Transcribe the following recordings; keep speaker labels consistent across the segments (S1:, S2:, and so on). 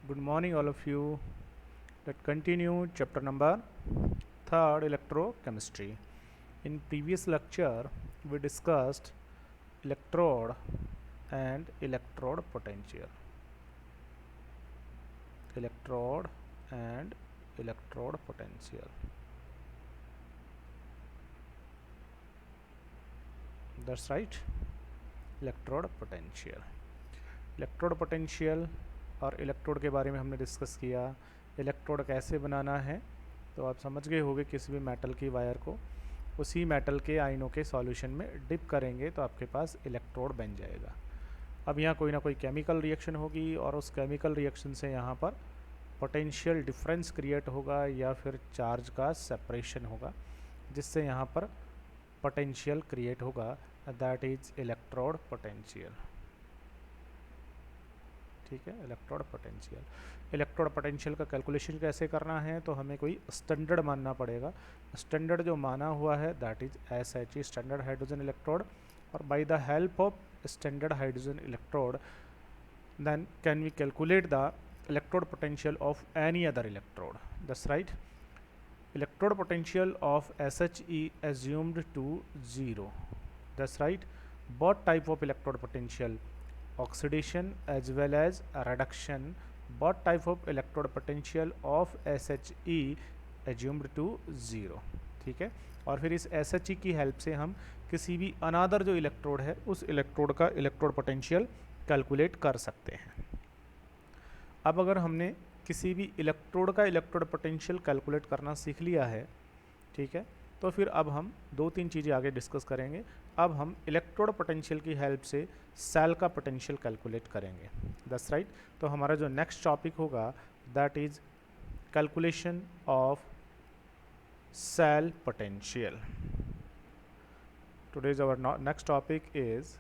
S1: Good morning, all of you. Let's continue chapter number 3, electrochemistry. In previous lecture, we discussed electrode and electrode potential. Electrode and electrode potential. That's right. Electrode potential. Electrode potential और electrode के बारे में हमने discuss किया। Electrode कैसे बनाना है तो आप समझ गए होंगे। किसी भी मेटल की वायर को उसी मेटल के आयनों के सॉल्यूशन में डिप करेंगे तो आपके पास इलेक्ट्रोड बन जाएगा। अब यहाँ कोई ना कोई केमिकल रिएक्शन होगी और उस केमिकल रिएक्शन से यहाँ पर पोटेंशियल डिफरेंस क्रिएट होगा या फिर चार्ज का सेपरेशन होगा, जिससे यहाँ पर पोटेंशियल क्रिएट होगा। That is electrode potential. ठीक है, इलेक्ट्रोड पोटेंशियल। इलेक्ट्रोड पोटेंशियल का कैलकुलेशन कैसे करना है तो हमें कोई स्टैंडर्ड मानना पड़ेगा। स्टैंडर्ड जो माना हुआ है that is SHE, standard hydrogen electrode. और by the help of standard hydrogen electrode then can we calculate the electrode potential of any other electrode. That's right. Electrode potential of SHE assumed to 0. That's right. Both type of electrode potential, oxidation as well as reduction, both type of electrode potential of SHE assumed to 0. ठीक है। और फिर इस SHE की help से हम किसी भी अनादर जो इलेक्ट्रोड है उस इलेक्ट्रोड का इलेक्ट्रोड पोटेंशियल कैलकुलेट कर सकते हैं। अब अगर हमने किसी भी इलेक्ट्रोड का इलेक्ट्रोड पोटेंशियल कैलकुलेट करना सीख लिया है, ठीक है, तो फिर अब हम दो तीन चीज़ें आगे डिस्कस करेंगे। अब हम इलेक्ट्रोड पोटेंशियल की हेल्प से सेल का पोटेंशियल कैलकुलेट करेंगे। That's right. तो हमारा जो नेक्स्ट टॉपिक होगा that is calculation of cell potential. Today's our next topic is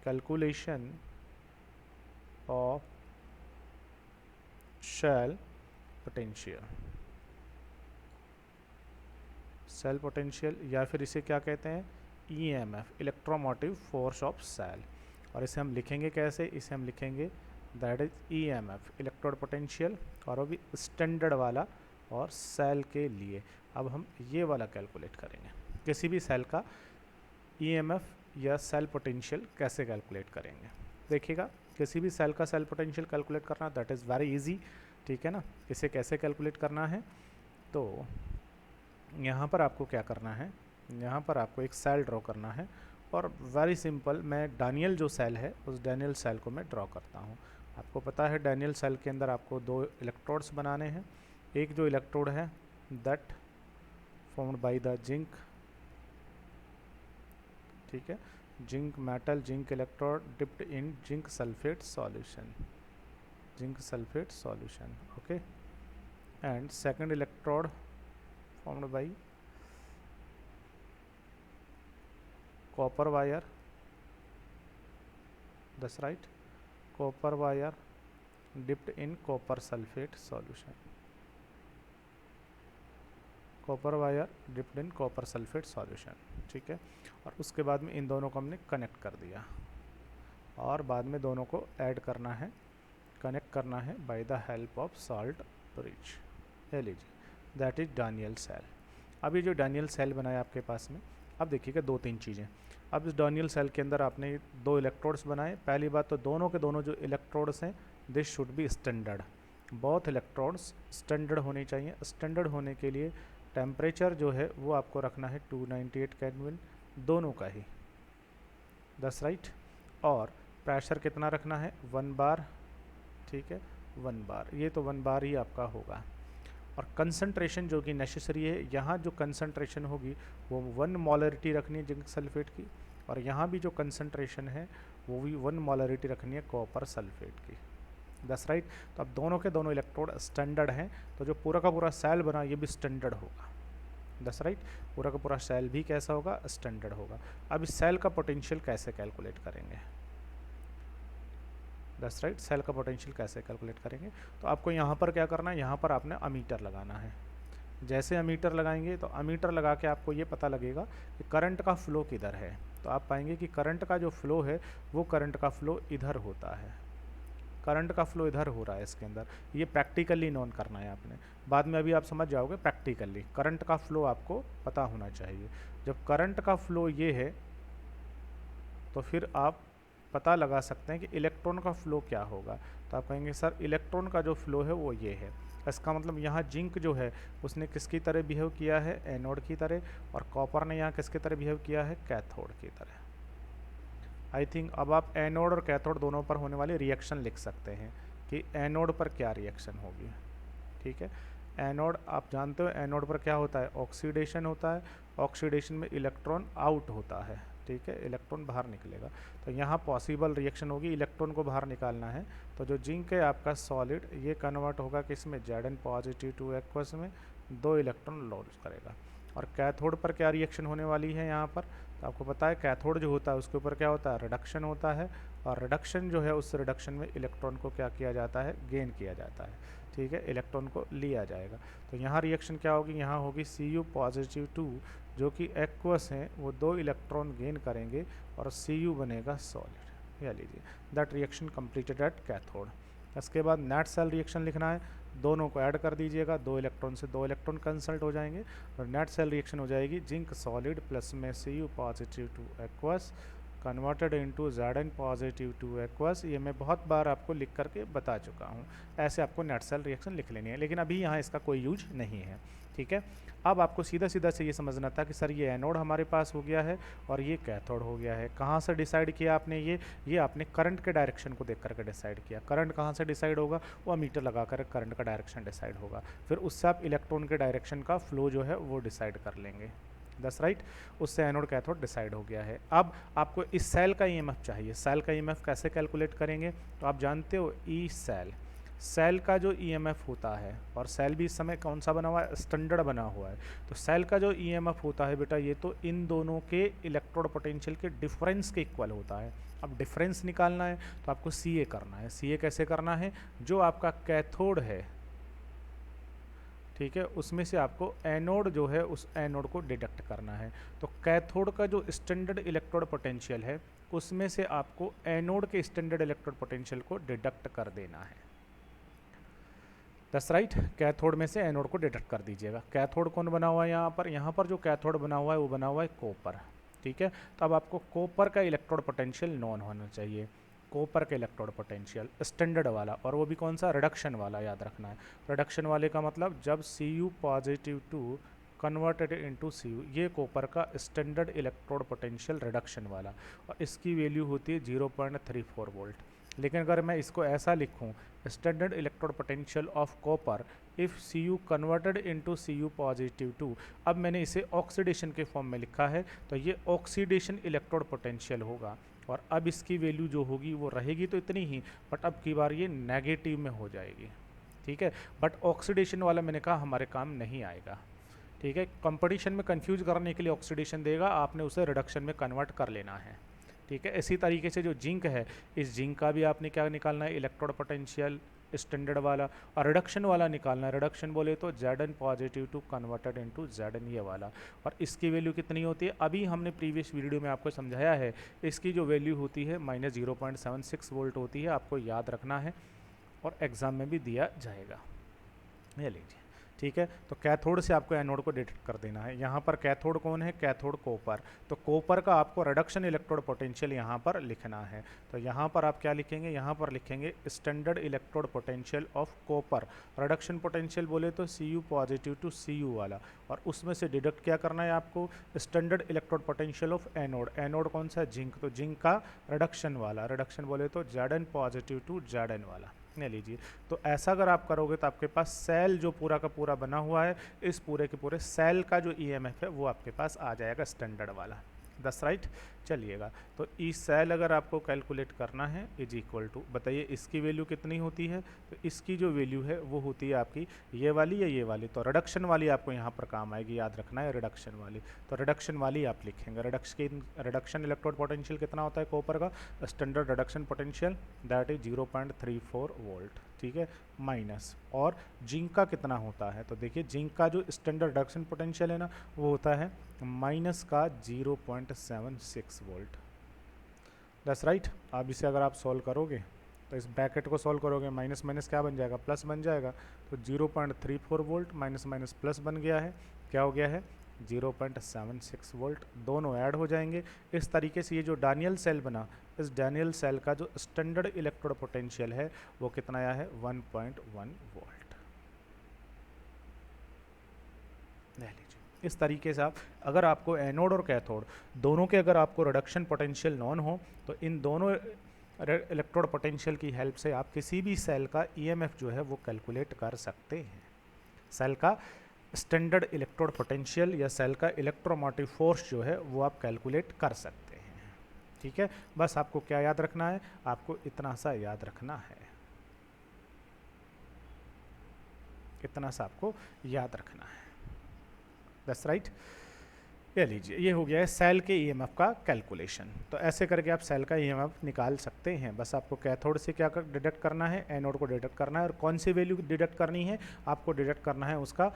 S1: calculation of cell potential. Cell potential या फिर इसे क्या कहते हैं, EMF, electromotive force of cell. और इसे हम लिखेंगे कैसे, इसे हम लिखेंगे that is EMF, electrode potential, और वो भी स्टैंडर्ड वाला और सेल के लिए। अब हम ये वाला कैलकुलेट करेंगे। किसी भी सेल का EMF या सेल पोटेंशियल कैसे कैलकुलेट करेंगे देखिएगा। किसी भी सेल का सेल पोटेंशियल कैलकुलेट करना दैट इज़ वेरी इजी। ठीक है ना। इसे कैसे कैलकुलेट करना है तो यहाँ पर आपको क्या करना है, यहाँ पर आपको एक सेल ड्रॉ करना है। और वेरी सिंपल, मैं डैनियल जो सेल है उस डैनियल सेल को मैं ड्रॉ करता हूँ। आपको पता है डैनियल सेल के अंदर आपको दो इलेक्ट्रोड्स बनाने हैं। एक जो इलेक्ट्रोड है that formed by the zinc, ठीक है, zinc metal, zinc electrode dipped in zinc sulphate solution, zinc sulphate solution, okay. And second electrode formed by copper wire, that's right, copper wire dipped in copper sulfate solution, copper wire dipped in copper sulfate solution, ठीक है। और उसके बाद में इन दोनों को हमने connect कर दिया और बाद में दोनों को ऐड करना है, कनेक्ट करना है bye the help of salt bridge. ले लीजिए दैट इज डैनियल सेल। अब ये जो डैनियल सेल बनाया आपके पास में, अब देखिएगा दो तीन चीज़ें। अब इस डैनियल सेल के अंदर आपने दो इलेक्ट्रोड्स बनाए। पहली बात तो दोनों के दोनों जो इलेक्ट्रोड्स हैं this should be standard. Both electrodes standard होने चाहिए। स्टैंडर्ड होने के लिए टेम्परेचर जो है वो आपको रखना है 298 केल्विन दोनों का ही, दैट्स राइट। और प्रेशर कितना रखना है 1 बार, ठीक है, 1 बार, ये तो 1 बार ही आपका होगा। और कंसंट्रेशन जो कि नेसेसरी है, यहाँ जो कंसंट्रेशन होगी वो 1 मोलरिटी रखनी है जिंक सल्फेट की, और यहाँ भी जो कंसंट्रेशन है वो भी 1 मोलरिटी रखनी है कॉपर सल्फेट की, दैट्स राइट। तो अब दोनों के दोनों इलेक्ट्रोड स्टैंडर्ड हैं तो जो पूरा का पूरा सेल बना ये भी स्टैंडर्ड होगा, दैट्स राइट। पूरा का पूरा सेल भी कैसा होगा, स्टैंडर्ड होगा। अब इस सेल का पोटेंशियल कैसे कैलकुलेट करेंगे, दैट्स राइट। सेल का पोटेंशियल कैसे कैलकुलेट करेंगे तो आपको यहाँ पर क्या करना है, यहाँ पर आपने अमीटर लगाना है। जैसे अमीटर लगाएंगे तो अमीटर लगा के आपको ये पता लगेगा कि करंट का फ्लो किधर है। तो आप पाएंगे कि करंट का जो फ्लो है वो करंट का फ्लो इधर होता है, करंट का फ्लो इधर हो रहा है इसके अंदर, ये प्रैक्टिकली नोन करना है आपने। बाद में अभी आप समझ जाओगे प्रैक्टिकली, करंट का फ्लो आपको पता होना चाहिए। जब करंट का फ्लो ये है तो फिर आप पता लगा सकते हैं कि इलेक्ट्रॉन का फ्लो क्या होगा। तो आप कहेंगे सर इलेक्ट्रॉन का जो फ्लो है वो ये है, इसका मतलब यहाँ जिंक जो है उसने किसकी तरह बिहेव किया है, एनोड की तरह, और कॉपर ने यहाँ किसकी तरह बिहेव किया है, कैथोड की तरह। आई थिंक अब आप एनोड और कैथोड दोनों पर होने वाली रिएक्शन लिख सकते हैं कि एनोड पर क्या रिएक्शन होगी। ठीक है, एनोड आप जानते हो एनोड पर क्या होता है, ऑक्सीडेशन होता है, ऑक्सीडेशन में इलेक्ट्रॉन आउट होता है। ठीक है, इलेक्ट्रॉन बाहर निकलेगा। तो यहाँ पॉसिबल रिएक्शन होगी, इलेक्ट्रॉन को बाहर निकालना है। तो जो जिंक है आपका सॉलिड, ये कन्वर्ट होगा किसमें, Zn पॉजिटिव टू एक्वस में, 2 इलेक्ट्रॉन लॉस करेगा। और कैथोड पर क्या रिएक्शन होने वाली है यहाँ पर, तो आपको पता है कैथोड जो होता है उसके ऊपर क्या होता है, रिडक्शन होता है, और रिडक्शन जो है उस रिडक्शन में इलेक्ट्रॉन को क्या किया जाता है, गेन किया जाता है। ठीक है, इलेक्ट्रॉन को लिया जाएगा। तो यहाँ रिएक्शन क्या होगी, यहाँ होगी Cu पॉजिटिव 2 जो कि एक्वस हैं, वो 2 इलेक्ट्रॉन गेन करेंगे और Cu बनेगा सॉलिड। यह लीजिए, that reaction completed at cathode. इसके बाद नेट सेल रिएक्शन लिखना है, दोनों को ऐड कर दीजिएगा, 2 इलेक्ट्रॉन से 2 इलेक्ट्रॉन कंसल्ट हो जाएंगे और नेट सेल रिएक्शन हो जाएगी जिंक सॉलिड प्लस में Cu positive two aqueous converted into Zn positive two aqueous. ये मैं बहुत बार आपको लिख करके बता चुका हूँ, ऐसे आपको नेट सेल रिएक्शन लिख लेनी है, लेकिन अभी यहाँ इसका कोई यूज नहीं है। ठीक है, अब आपको सीधा सीधा से ये समझना था कि सर ये एनोड हमारे पास हो गया है और ये कैथोड हो गया है। कहाँ से डिसाइड किया आपने, ये आपने करंट के डायरेक्शन को देख करके डिसाइड किया। करंट कहाँ से डिसाइड होगा, वो मीटर लगा कर करंट का डायरेक्शन डिसाइड होगा, फिर उससे आप इलेक्ट्रॉन के डायरेक्शन का फ्लो जो है वो डिसाइड कर लेंगे। दस राइट, उससे एनोड कैथोड डिसाइड हो गया है। अब आपको इस सेल का ईएमएफ चाहिए। सेल का ईएमएफ कैसे कैलकुलेट करेंगे, तो आप जानते हो ई सेल, सेल का जो ईएमएफ होता है, और सेल भी इस समय कौन सा बना हुआ है, स्टैंडर्ड बना हुआ है। तो सेल का जो ईएमएफ होता है बेटा, ये तो इन दोनों के इलेक्ट्रोड पोटेंशियल के डिफरेंस के इक्वल होता है। अब डिफरेंस निकालना है तो आपको सीए करना है। सीए कैसे करना है, जो आपका कैथोड है, ठीक है, उसमें से आपको एनोड जो है उस एनोड को डिडक्ट करना है। तो कैथोड का जो स्टैंडर्ड इलेक्ट्रोड पोटेंशियल है उसमें से आपको एनोड के स्टैंडर्ड इलेक्ट्रोड पोटेंशियल को डिडक्ट कर देना है। दस राइट, कैथोड में से एनोड को डिडक्ट कर दीजिएगा। कैथोड कौन बना हुआ है यहाँ पर जो कैथोड बना हुआ है वो बना हुआ है कॉपर। ठीक है, तो अब आपको कॉपर का इलेक्ट्रोड पोटेंशियल नॉन होना चाहिए। कॉपर का इलेक्ट्रोड पोटेंशियल स्टैंडर्ड वाला, और वो भी कौन सा, रिडक्शन वाला, याद रखना है। रिडक्शन वाले का मतलब जब Cu positive two converted into Cu, ये कॉपर का स्टैंडर्ड इलेक्ट्रोड पोटेंशियल रिडक्शन वाला, और इसकी वैल्यू होती है 0.34 वोल्ट। लेकिन अगर मैं इसको ऐसा लिखूं, standard electrode potential of copper if Cu converted into Cu positive 2, अब मैंने इसे ऑक्सीडेशन के फॉर्म में लिखा है, तो ये ऑक्सीडेशन इलेक्ट्रोड पोटेंशियल होगा। और अब इसकी वैल्यू जो होगी वो रहेगी तो इतनी ही, बट अब की बार ये नेगेटिव में हो जाएगी। ठीक है, बट ऑक्सीडेशन वाला मैंने कहा हमारे काम नहीं आएगा। ठीक है, कंपटीशन में कंफ्यूज करने के लिए ऑक्सीडेशन देगा, आपने उसे रिडक्शन में कन्वर्ट कर लेना है। ठीक है, इसी तरीके से जो जिंक है, इस जिंक का भी आपने क्या निकालना है, इलेक्ट्रोड पोटेंशियल स्टैंडर्ड वाला, और रिडक्शन वाला निकालना है। रिडक्शन बोले तो Zn positive two converted into Zn, ये वाला, और इसकी वैल्यू कितनी होती है, अभी हमने प्रीवियस वीडियो में आपको समझाया है। इसकी जो वैल्यू होती है -0.76 वोल्ट होती है, आपको याद रखना है और एग्ज़ाम में भी दिया जाएगा। ये लीजिए, ठीक है, तो कैथोड से आपको एनोड को डिटेक्ट कर देना है। यहाँ पर कैथोड कौन है, कैथोड कॉपर, तो कॉपर का आपको रिडक्शन इलेक्ट्रोड पोटेंशियल यहाँ पर लिखना है। तो यहाँ पर आप क्या लिखेंगे, यहाँ पर लिखेंगे standard electrode potential of copper. Reduction potential बोले तो Cu पॉजिटिव टू Cu वाला, और उसमें से डिडक्ट क्या करना है आपको, standard electrode potential of anode. Anode कौन सा, जिंक, तो जिंक का रिडक्शन वाला, रिडक्शन बोले तो Zn पॉजिटिव टू Zn वाला। ले लीजिए, तो ऐसा अगर आप करोगे तो आपके पास सेल जो पूरा का पूरा बना हुआ है, इस पूरे के पूरे सेल का जो ईएमएफ है वो आपके पास आ जाएगा स्टैंडर्ड वाला। 10 राइट, चलिएगा, तो ई सेल अगर आपको कैलकुलेट करना है इज इक्वल टू, बताइए इसकी वैल्यू कितनी होती है, तो इसकी जो वैल्यू है वो होती है आपकी ये वाली या ये वाली, तो रिडक्शन वाली आपको यहाँ पर काम आएगी, याद रखना है रिडक्शन वाली। तो रिडक्शन वाली आप लिखेंगे। रिडक्शन इलेक्ट्रोड पोटेंशियल कितना होता है कॉपर का, standard reduction potential that is 0.34 volt. ठीक है, माइनस, और जिंक का कितना होता है, तो देखिए जिंक का जो स्टैंडर्ड रिडक्शन पोटेंशियल है ना, वो होता है माइनस का 0.76 वोल्ट। That's right. अब इसे अगर आप सॉल्व करोगे तो इस ब्रैकेट को सॉल्व करोगे, माइनस माइनस क्या बन जाएगा, प्लस बन जाएगा। तो 0.34 वोल्ट माइनस माइनस प्लस बन गया है, क्या हो गया है 0.76 वोल्ट, दोनों ऐड हो जाएंगे। इस तरीके से ये जो डैनियल सेल बना, इस डैनियल सेल का जो स्टैंडर्ड इलेक्ट्रोड पोटेंशियल है वो कितना आया है 1.1 वोल्ट। ले लीजिए। इस तरीके से आप, अगर आपको एनोड और कैथोड दोनों के अगर आपको रिडक्शन पोटेंशियल नॉन हो तो इन दोनों इलेक्ट्रोड पोटेंशियल की हेल्प से आप किसी भी सेल का ईएमएफ जो है वो कैलकुलेट कर सकते हैं। सेल का स्टैंडर्ड इलेक्ट्रोड पोटेंशियल या सेल का इलेक्ट्रोमोटिव फोर्स जो है वो आप कैलकुलेट कर सकते हैं। ठीक है, बस आपको क्या याद रखना है, आपको इतना सा याद रखना है, इतना सा आपको याद रखना है। That's right. ये लीजिए, ये हो गया है सेल के ईएमएफ का कैलकुलेशन। तो ऐसे करके आप सेल का ईएमएफ निकाल सकते हैं। बस आपको कैथोड से क्या डिडक्ट करना है, एनोड को डिडक्ट करना है। और कौन सी वैल्यू डिडक्ट करनी है, आपको डिडक्ट करना है उसका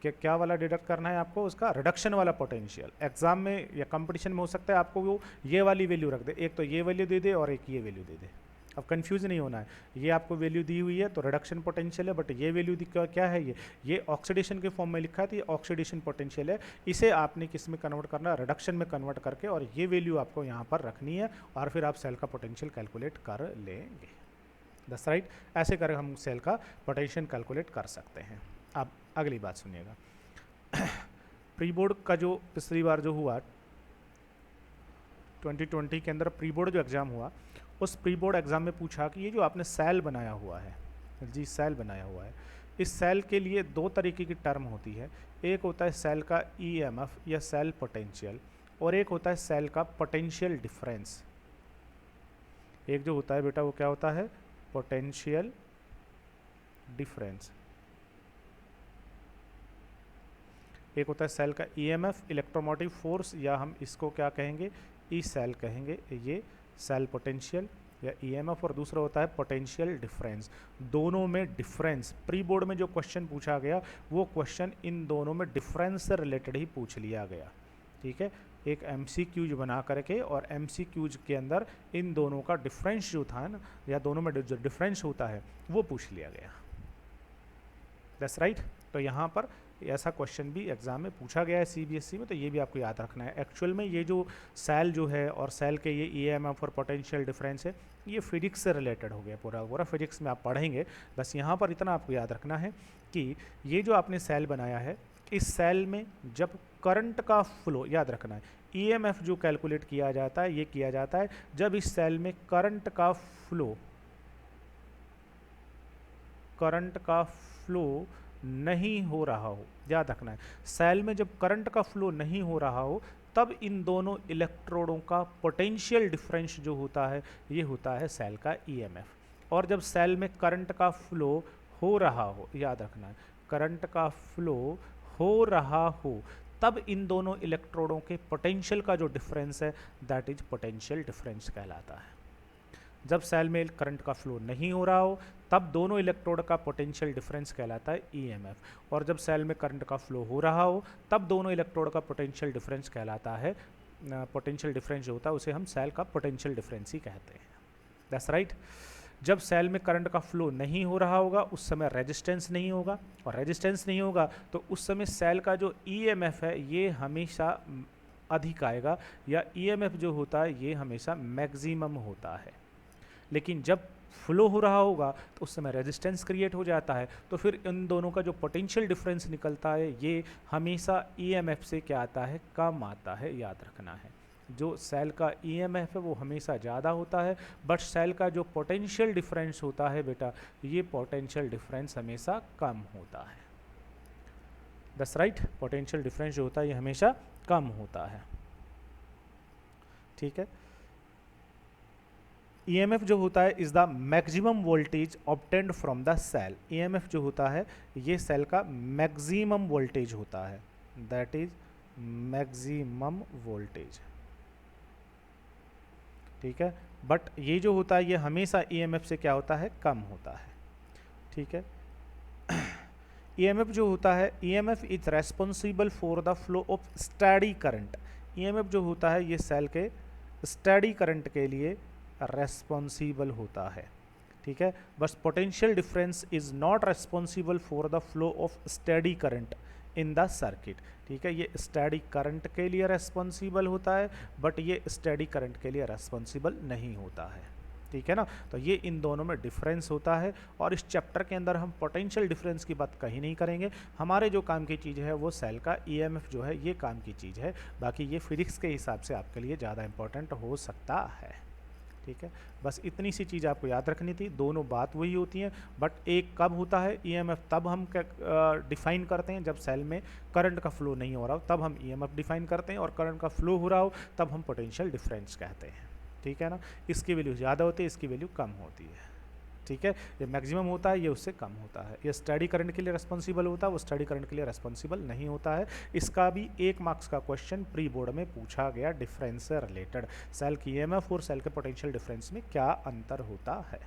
S1: क्या वाला डिडक्ट करना है, आपको उसका रिडक्शन वाला पोटेंशियल। एग्जाम में या कंपटीशन में हो सकता है आपको वो ये वाली वैल्यू रख दे, एक तो ये वैल्यू दे दे और एक ये वैल्यू दे दे। अब कंफ्यूज नहीं होना है, ये आपको वैल्यू दी हुई है तो रिडक्शन पोटेंशियल है, बट ये वैल्यू क्या है, ये ऑक्सीडेशन के फॉर्म में लिखा है तो ये ऑक्सीडेशन पोटेंशियल है। इसे आपने किस में कन्वर्ट करना है, रिडक्शन में कन्वर्ट करके, और ये वैल्यू आपको यहाँ पर रखनी है और फिर आप सेल का पोटेंशियल कैलकुलेट कर लेंगे। That's right. ऐसे कर हम सेल का पोटेंशियल कैलकुलेट कर सकते हैं। अब अगली बात सुनिएगा। प्री बोर्ड का जो पिछली बार जो हुआ 2020 के अंदर प्री बोर्ड जो एग्ज़ाम हुआ, उस प्री बोर्ड एग्ज़ाम में पूछा कि ये जो आपने सेल बनाया हुआ है जी, सेल बनाया हुआ है, इस सेल के लिए दो तरीके की टर्म होती है। एक होता है सेल का ईएमएफ या सेल पोटेंशियल, और एक होता है सेल का पोटेंशियल डिफरेंस। एक जो होता है बेटा वो क्या होता है, पोटेंशियल डिफरेंस। एक होता है सेल का ईएमएफ इलेक्ट्रोमोटिव फोर्स, या हम इसको क्या कहेंगे, ई सेल कहेंगे, ये सेल पोटेंशियल या ईएमएफ। और दूसरा होता है पोटेंशियल डिफरेंस। दोनों में डिफरेंस, प्री बोर्ड में जो क्वेश्चन पूछा गया वो क्वेश्चन इन दोनों में डिफरेंस से रिलेटेड ही पूछ लिया गया। ठीक है, एक एमसीक्यूज बना करके, और एमसीक्यूज के अंदर इन दोनों का डिफरेंस जो था ना, या दोनों में जो डिफरेंस होता है वो पूछ लिया गया। That's right. तो यहाँ पर ऐसा क्वेश्चन भी एग्जाम में पूछा गया है सीबीएसई में, तो ये भी आपको याद रखना है। एक्चुअल में ये जो सेल जो है और सेल के ये ईएमएफ और पोटेंशियल डिफरेंस है, ये फिजिक्स से रिलेटेड हो गया, पूरा फिजिक्स में आप पढ़ेंगे। बस यहाँ पर इतना आपको याद रखना है कि ये जो आपने सेल बनाया है, इस सेल में जब करंट का फ्लो, याद रखना है, ईएमएफ जो कैलकुलेट किया जाता है, ये किया जाता है जब इस सेल में करंट का फ्लो नहीं हो रहा हो। याद रखना है, सेल में जब करंट का फ्लो नहीं हो रहा हो तब इन दोनों इलेक्ट्रोडों का पोटेंशियल डिफरेंस जो होता है, ये होता है सेल का ईएमएफ। और जब सेल में करंट का फ्लो हो रहा हो, याद रखना है, करंट का फ्लो हो रहा हो, तब इन दोनों इलेक्ट्रोडों के पोटेंशियल का जो डिफरेंस है, दैट इज पोटेंशियल डिफरेंस कहलाता है। जब सेल में करंट का फ्लो नहीं हो रहा हो तब दोनों इलेक्ट्रोड का पोटेंशियल डिफरेंस कहलाता है ईएमएफ, और जब सेल में करंट का फ्लो हो रहा हो तब दोनों इलेक्ट्रोड का पोटेंशियल डिफरेंस कहलाता है, पोटेंशियल डिफरेंस जो होता है उसे हम सेल का पोटेंशियल डिफरेंस ही कहते हैं। That's right. जब सेल में करंट का फ्लो नहीं हो रहा होगा उस समय रेजिस्टेंस नहीं होगा, और रेजिस्टेंस नहीं होगा तो उस समय सेल का जो ईएमएफ है ये हमेशा अधिक आएगा, या ईएमएफ जो होता है ये हमेशा मैक्सिमम होता है। लेकिन जब फ्लो हो रहा होगा तो उस समय रेजिस्टेंस क्रिएट हो जाता है, तो फिर इन दोनों का जो पोटेंशियल डिफरेंस निकलता है ये हमेशा ईएमएफ से क्या आता है, कम आता है। याद रखना है, जो सेल का ईएमएफ है वो हमेशा ज़्यादा होता है, बट सेल का जो पोटेंशियल डिफरेंस होता है बेटा, ये पोटेंशियल डिफरेंस हमेशा कम होता है। That's right. पोटेंशियल डिफरेंस जो होता है ये हमेशा कम होता है। ठीक है। ईएमएफ जो होता है is the maximum voltage obtained from the cell. EMF जो होता है ये सेल का मैक्सिमम वोल्टेज होता है, दैट इज मैक्सिमम वोल्टेज। ठीक है, बट ये जो होता है ये हमेशा ईएमएफ से क्या होता है, कम होता है। ठीक है। ईएमएफ जो होता है, EMF is responsible for the flow of study current. EMF जो होता है ये सेल के स्टडी करंट के लिए रेस्पॉन्सिबल होता है। ठीक है। बस potential difference is not responsible for the flow of steady current in the circuit, ठीक है। ये स्टेडी करंट के लिए रेस्पॉन्सिबल होता है, बट ये स्टेडी करंट के लिए रेस्पॉन्सिबल नहीं होता है, ठीक है ना। तो ये इन दोनों में डिफरेंस होता है, और इस चैप्टर के अंदर हम पोटेंशियल डिफरेंस की बात कहीं नहीं करेंगे। हमारे जो काम की चीज़ है वो सेल का ईएमएफ जो है ये काम की चीज़ है, बाकी ये फिजिक्स के हिसाब से आपके लिए ज़्यादा इंपॉर्टेंट हो सकता है, ठीक है। बस इतनी सी चीज़ आपको याद रखनी थी, दोनों बात वही होती हैं, बट एक कब होता है ईएमएफ, तब हम डिफाइन करते हैं जब सेल में करंट का फ्लो नहीं हो रहा हो, तब हम ईएमएफ डिफाइन करते हैं, और करंट का फ्लो हो रहा हो तब हम पोटेंशियल डिफरेंस कहते हैं, ठीक है ना। इसकी वैल्यू ज़्यादा होती है, इसकी वैल्यू कम होती है, ठीक है। ये मैक्सिमम होता है, ये उससे कम होता है। ये स्टडी करंट के लिए रेस्पॉन्सिबल होता है, वो स्टडी करंट के लिए रेस्पॉन्सिबल नहीं होता है। इसका भी 1 मार्क्स का क्वेश्चन प्री बोर्ड में पूछा गया, डिफरेंस से रिलेटेड, सेल की ईएमएफ और सेल के पोटेंशियल डिफरेंस में क्या अंतर होता है,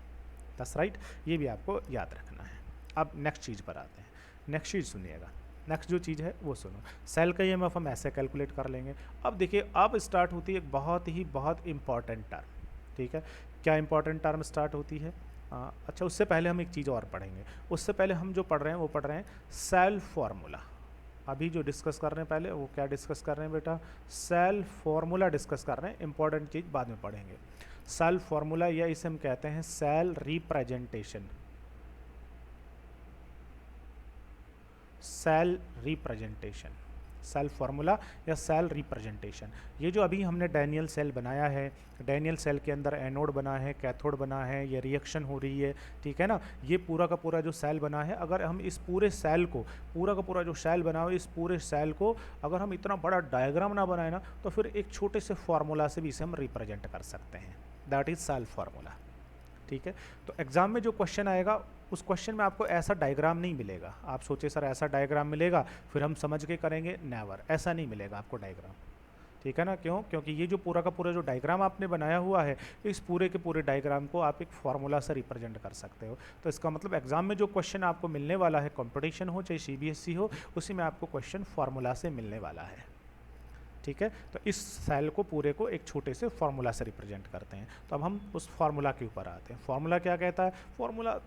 S1: दैट्स राइट। ये भी आपको याद रखना है। अब नेक्स्ट चीज़ पर आते हैं, नेक्स्ट चीज़ सुनिएगा। नेक्स्ट जो चीज़ है वो सुनो, सेल का ईएमएफ हम ऐसे कैलकुलेट कर लेंगे। अब देखिए, अब स्टार्ट होती है एक बहुत इंपॉर्टेंट टर्म, ठीक है। क्या इंपॉर्टेंट टर्म स्टार्ट होती है? अच्छा, उससे पहले हम एक चीज़ और पढ़ेंगे। उससे पहले हम जो पढ़ रहे हैं वो पढ़ रहे हैं सेल फार्मूला। अभी जो डिस्कस कर रहे हैं पहले, वो क्या डिस्कस कर रहे हैं बेटा? सेल फार्मूला डिस्कस कर रहे हैं। इंपॉर्टेंट चीज़ बाद में पढ़ेंगे। सेल फार्मूला, या इसे हम कहते हैं cell representation. Cell representation, cell formula या सेल रिप्रेजेंटेशन। ये जो अभी हमने डैनियल सेल बनाया है, डैनियल सेल के अंदर एनोड बना है, कैथोड बना है, ये रिएक्शन हो रही है, ठीक है ना। ये पूरा का पूरा जो सेल बना है, अगर हम इस पूरे सेल को, पूरा का पूरा जो सेल बना हो, इस पूरे सेल को अगर हम इतना बड़ा डायग्राम ना बनाए ना, तो फिर एक छोटे से फार्मूला से भी इसे हम रिप्रेजेंट कर सकते हैं, दैट इज सेल फार्मूला, ठीक है। तो एग्जाम में जो क्वेश्चन आएगा, उस क्वेश्चन में आपको ऐसा डायग्राम नहीं मिलेगा। आप सोचे सर ऐसा डायग्राम मिलेगा फिर हम समझ के करेंगे, नेवर, ऐसा नहीं मिलेगा आपको डायग्राम, ठीक है ना। क्यों? क्योंकि ये जो पूरा का पूरा जो डायग्राम आपने बनाया हुआ है, इस पूरे के पूरे डायग्राम को आप एक फार्मूला से रिप्रेजेंट कर सकते हो। तो इसका मतलब एग्जाम में जो क्वेश्चन आपको मिलने वाला है, कंपटीशन हो चाहे सीबीएसई हो, उसी में आपको क्वेश्चन फार्मूला से मिलने वाला है, ठीक है। तो इस सेल को पूरे को एक छोटे से फार्मूला से रिप्रेजेंट करते हैं। तो अब हम उस फार्मूला के ऊपर आते हैं। फार्मूला क्या कहता है? फार्मूला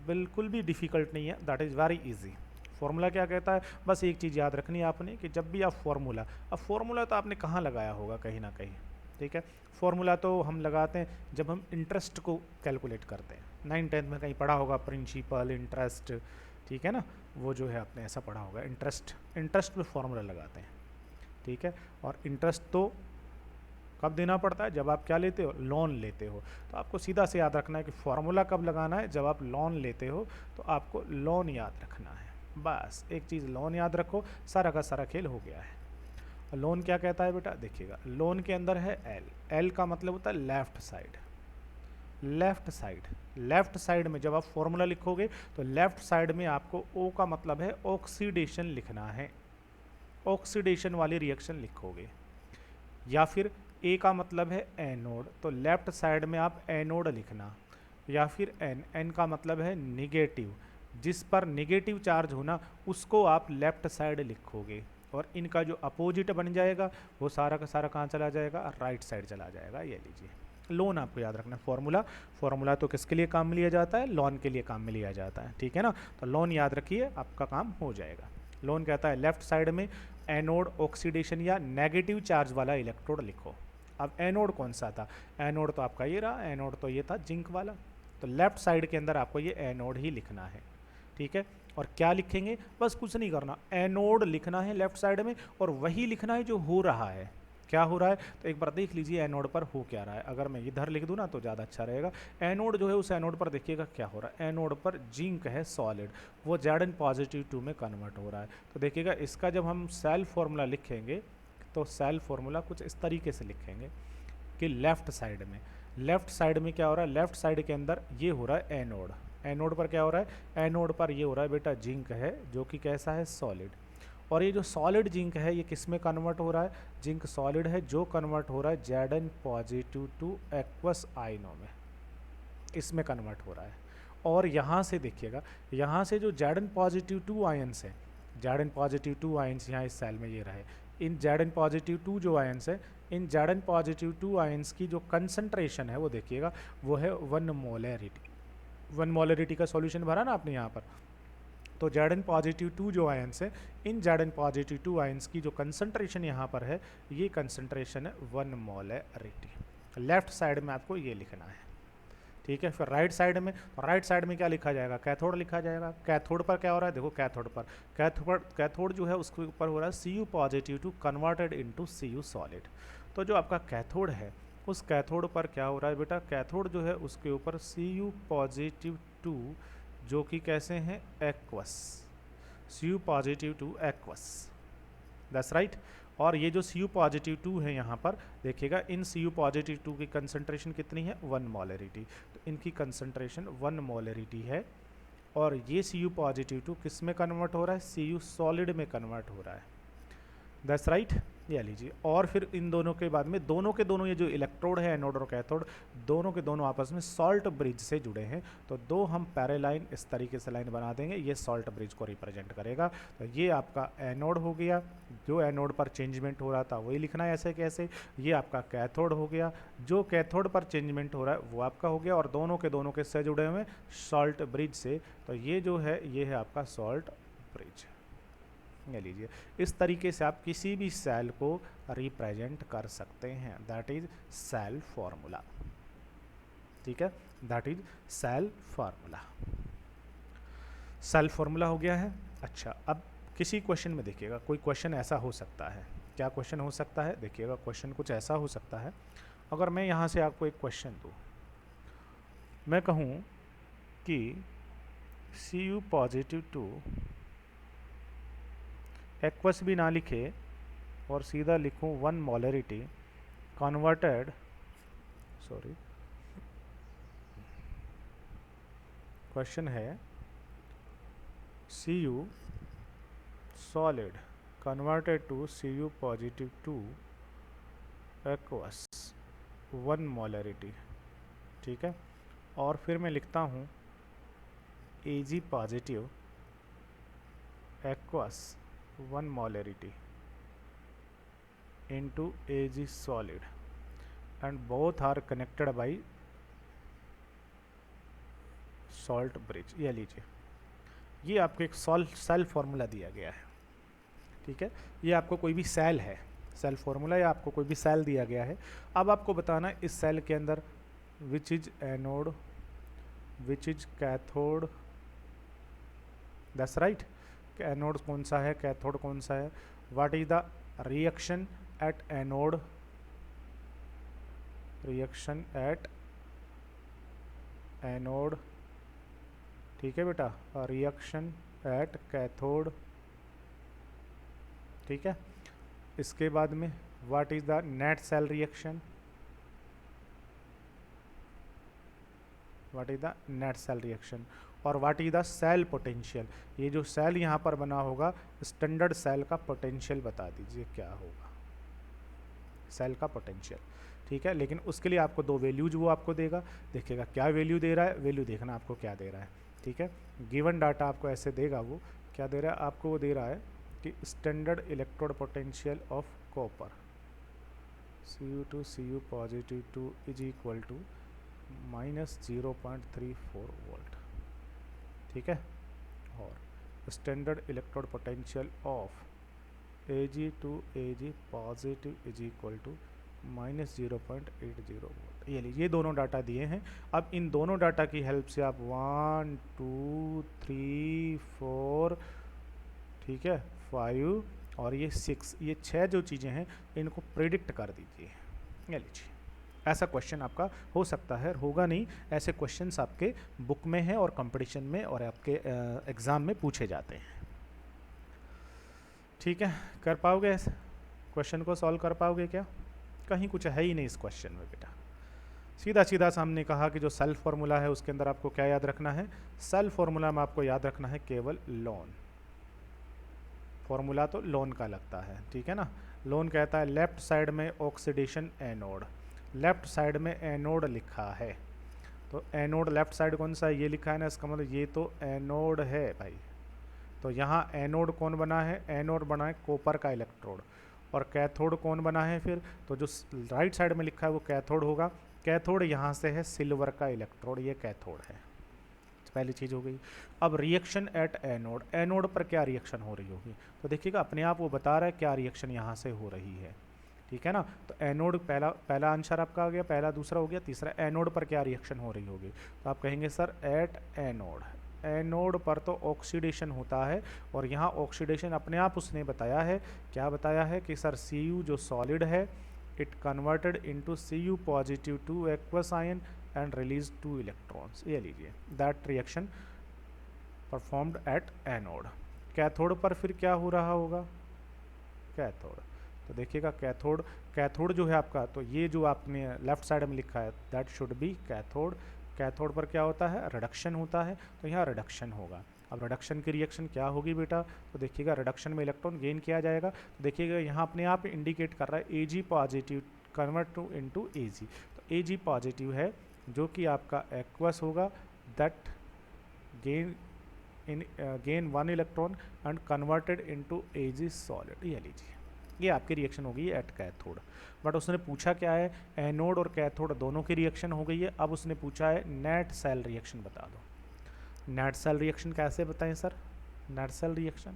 S1: बिल्कुल भी डिफ़िकल्ट नहीं है, that is very easy. Formula क्या कहता है? बस एक चीज़ याद रखनी है आपने कि जब भी आप फार्मूला, अब फार्मूला तो आपने कहाँ लगाया होगा, कहीं ना कहीं, ठीक है। फार्मूला तो हम लगाते हैं जब हम इंटरेस्ट को कैलकुलेट करते हैं। 9th-10th में कहीं पढ़ा होगा प्रिंसिपल इंटरेस्ट, ठीक है ना, वो जो है आपने ऐसा पढ़ा होगा, इंटरेस्ट में फार्मूला लगाते हैं, ठीक है। और इंटरेस्ट तो कब देना पड़ता है? जब आप क्या लेते हो? लोन लेते हो। तो आपको सीधा से याद रखना है कि फार्मूला कब लगाना है? जब आप लोन लेते हो, तो आपको लोन याद रखना है। बस एक चीज़ लोन याद रखो, सारा का सारा खेल हो गया है। लोन क्या कहता है बेटा? देखिएगा, लोन के अंदर है एल। एल का मतलब होता है left side. Left side, left side में जब आप फॉर्मूला लिखोगे तो लेफ्ट साइड में आपको ओ का मतलब है ऑक्सीडेशन लिखना है, ऑक्सीडेशन वाली रिएक्शन लिखोगे। या फिर ए का मतलब है एनोड, तो लेफ्ट साइड में आप एनोड लिखना। या फिर एन का मतलब है निगेटिव, जिस पर निगेटिव चार्ज होना उसको आप लेफ्ट साइड लिखोगे। और इनका जो अपोजिट बन जाएगा वो सारा का सारा कहाँ चला जाएगा? राइट साइड चला जाएगा। ये लीजिए, लोन आपको याद रखना है। फॉर्मूला तो किसके लिए काम में लिया जाता है? लोन के लिए काम में लिया जाता है, ठीक है ना। तो लोन याद रखिए, आपका काम हो जाएगा। लोन कहता है लेफ्ट साइड में एनोड ऑक्सीडेशन या नेगेटिव चार्ज वाला इलेक्ट्रोड लिखो। अब एनोड कौन सा था? एनोड तो आपका ये रहा, एनोड तो ये था जिंक वाला। तो लेफ्ट साइड के अंदर आपको ये एनोड ही लिखना है, ठीक है। और क्या लिखेंगे? बस कुछ नहीं करना, एनोड लिखना है लेफ्ट साइड में, और वही लिखना है जो हो रहा है। क्या हो रहा है? तो एक बार देख लीजिए एनोड पर हो क्या रहा है। अगर मैं इधर लिख दूं ना तो ज़्यादा अच्छा रहेगा। एनोड जो है उस एनोड पर देखिएगा क्या हो रहा है। एनोड पर जिंक है सॉलिड, वो Zn+2 में कन्वर्ट हो रहा है। तो देखिएगा इसका जब हम सेल फार्मूला लिखेंगे तो सेल फार्मूला कुछ इस तरीके से लिखेंगे कि लेफ्ट साइड में क्या हो रहा है? लेफ्ट साइड के अंदर ये हो रहा है एनोड। एनोड पर क्या हो रहा है? एनोड पर ये हो रहा है बेटा जिंक है, जो कि कैसा है? सॉलिड। और ये जो सॉलिड जिंक है ये किस में कन्वर्ट हो रहा है? जिंक सॉलिड है जो कन्वर्ट हो रहा है Zn+ टू एक्वस आयनों में, इसमें कन्वर्ट हो रहा है। और यहाँ से देखिएगा, यहाँ से जो Zn+2 आयन्स है, Zn+2 आयन्स यहाँ इस सेल में ये रहे, इन Zn+2 जो आयन्स है, इन Zn+2 आयन्स की जो कंसंट्रेशन है वो देखिएगा, वो है 1 मोलैरिटी। 1 मोलरिटी का सॉल्यूशन भरा ना आपने यहाँ पर, तो Zn+2 जो आयंस है, इन Zn+2 आयंस की जो कंसंट्रेशन यहाँ पर है, ये कंसंट्रेशन है 1 मोलरिटी। लेफ्ट साइड में आपको ये लिखना है, ठीक है। फिर राइट साइड में, राइट साइड में क्या लिखा जाएगा, कैथोड लिखा जाएगा। कैथोड पर क्या हो रहा है, देखो कैथोड जो है उसके ऊपर हो रहा है Cu+2 converted into Cu solid. तो जो आपका कैथोड है उस कैथोड पर क्या हो रहा है बेटा, कैथोड जो है उसके ऊपर Cu+2 जो कि कैसे हैं, aqueous, Cu+2 aqueous, that's right. और ये जो Cu+2 है यहाँ पर देखिएगा, इन Cu+2 की कंसंट्रेशन कितनी है, 1 मोलरिटी। तो इनकी कंसंट्रेशन 1 मोलरिटी है, और ये Cu+2 किस में कन्वर्ट हो रहा है, Cu सॉलिड में कन्वर्ट हो रहा है, दैट्स राइट। ये लीजिए, और फिर इन दोनों के बाद में दोनों के दोनों ये जो इलेक्ट्रोड है, एनोड और कैथोड, दोनों के दोनों आपस में सॉल्ट ब्रिज से जुड़े हैं। तो दो हम पैरेलाइन इस तरीके से लाइन बना देंगे, ये सॉल्ट ब्रिज को रिप्रेजेंट करेगा। तो ये आपका एनोड हो गया, जो एनोड पर चेंजमेंट हो रहा था वही लिखना है ऐसे कैसे। ये आपका कैथोड हो गया, जो कैथोड पर चेंजमेंट हो रहा है वो आपका हो गया, और दोनों के दोनों किससे जुड़े हुए हैं, सॉल्ट ब्रिज से। तो ये जो है ये है आपका सॉल्ट ब्रिज। ये लीजिए, इस तरीके से आप किसी भी सेल को रिप्रेजेंट कर सकते हैं, दैट इज सेल फॉर्मूला, ठीक है, that is cell formula. Cell formula हो गया है। अच्छा, अब किसी क्वेश्चन में देखिएगा, कोई क्वेश्चन ऐसा हो सकता है, क्या क्वेश्चन हो सकता है, देखिएगा क्वेश्चन कुछ ऐसा हो सकता है। अगर मैं यहाँ से आपको एक क्वेश्चन दूँ, मैं कहूँ कि Cu+2 एक्वस भी ना लिखे और सीधा लिखूँ 1 मोलरिटी कन्वर्टेड, सॉरी, क्वेश्चन है Cu solid converted to Cu+2 aqueous 1 molarity, ठीक है। और फिर मैं लिखता हूँ Ag positive aqueous 1 molarity into Ag solid and both are connected by salt bridge। ये लीजिए, ये आपको एक सेल फार्मूला दिया गया है, ठीक है। ये आपको कोई भी सेल है, सेल फार्मूला, या आपको कोई भी सेल दिया गया है। अब आपको बताना है इस सेल के अंदर which is anode, which is cathode, that's right. Anode कौन सा है, कैथोड कौन सा है, what is the reaction at anode, reaction at anode, ठीक है बेटा, रिएक्शन एट कैथोड, ठीक है। इसके बाद में what is the net cell reaction, what is the net cell reaction, और what is the cell potential. ये जो सेल यहाँ पर बना होगा, स्टैंडर्ड सेल का पोटेंशियल बता दीजिए क्या होगा, सेल का पोटेंशियल, ठीक है। लेकिन उसके लिए आपको दो वैल्यूज वो आपको देगा, देखिएगा क्या वैल्यू दे रहा है, वैल्यू देखना आपको क्या दे रहा है, ठीक है। गिवन डाटा आपको ऐसे देगा, वो क्या दे रहा है आपको, वो दे रहा है कि standard electrode potential of copper Cu2 Cu+2 is equal to -0.34 volt, ठीक है। और standard electrode potential of Ag2 Ag positive is equal to -0.80 volt. ये दोनों डाटा दिए हैं। अब इन दोनों डाटा की हेल्प से आप 1 2 3 4, ठीक है, 5 और ये 6, ये 6 जो चीज़ें हैं इनको प्रिडिक्ट कर दीजिए। ये लीजिए, ऐसा क्वेश्चन आपका हो सकता है, होगा नहीं, ऐसे क्वेश्चंस आपके बुक में हैं और कंपटीशन में और आपके एग्ज़ाम में पूछे जाते हैं, ठीक है। कर पाओगे ऐसे क्वेश्चन को सॉल्व कर पाओगे क्या, कहीं कुछ है ही नहीं इस क्वेश्चन में बेटा। सीधा सीधा सामने कहा कि जो सेल फार्मूला है उसके अंदर आपको क्या याद रखना है, सेल फार्मूला में आपको याद रखना है केवल लोन, फार्मूला तो लोन का लगता है, ठीक है ना। लोन कहता है लेफ्ट साइड में ऑक्सीडेशन एनोड, लेफ्ट साइड में एनोड लिखा है, तो एनोड लेफ्ट साइड कौन सा है, ये लिखा है ना, इसका मतलब ये तो एनोड है भाई। तो यहाँ एनोड कौन बना है, एनोड बना है कॉपर का इलेक्ट्रोड, और कैथोड कौन बना है फिर, तो जो राइट साइड में लिखा है वो कैथोड होगा। कैथोड यहाँ से है सिल्वर का इलेक्ट्रोड, ये कैथोड है, पहली चीज़ हो गई। अब रिएक्शन एट एनोड, एनोड पर क्या रिएक्शन हो रही होगी, तो देखिएगा अपने आप वो बता रहा है क्या रिएक्शन यहाँ से हो रही है, ठीक है ना। तो एनोड पहला आंसर आपका आ गया, पहला दूसरा हो गया, तीसरा एनोड पर क्या रिएक्शन हो रही होगी, तो आप कहेंगे सर एट एनोड, एनोड पर तो ऑक्सीडेशन होता है, और यहाँ ऑक्सीडेशन अपने आप उसने बताया है, क्या बताया है कि सर Cu जो सॉलिड है it converted into Cu positive 2 aqueous ion and release 2 electrons, ये लीजिए that reaction performed at anode. Cathode पर फिर क्या हो रहा होगा, कैथोड, तो देखिएगा कैथोड, कैथोड जो है आपका, तो ये जो आपने लेफ्ट साइड में लिखा है that should be cathode, cathode पर क्या होता है, रिडक्शन होता है, तो यहाँ रिडक्शन होगा। अब रिडक्शन की रिएक्शन क्या होगी बेटा, तो देखिएगा रिडक्शन में इलेक्ट्रॉन गेन किया जाएगा, तो देखिएगा यहाँ अपने आप इंडिकेट कर रहा है Ag positive convert to into Ag, तो Ag पॉजिटिव है जो कि आपका एक्वस होगा, that gain 1 electron and converted into Ag solid, ये लीजिए ये आपकी रिएक्शन हो गई है एट कैथोड। बट उसने पूछा क्या है, एनोड और कैथोड दोनों की रिएक्शन हो गई है, अब उसने पूछा है नेट सेल रिएक्शन बता दो। नेट सेल रिएक्शन कैसे बताएं सर, नेट सेल रिएक्शन,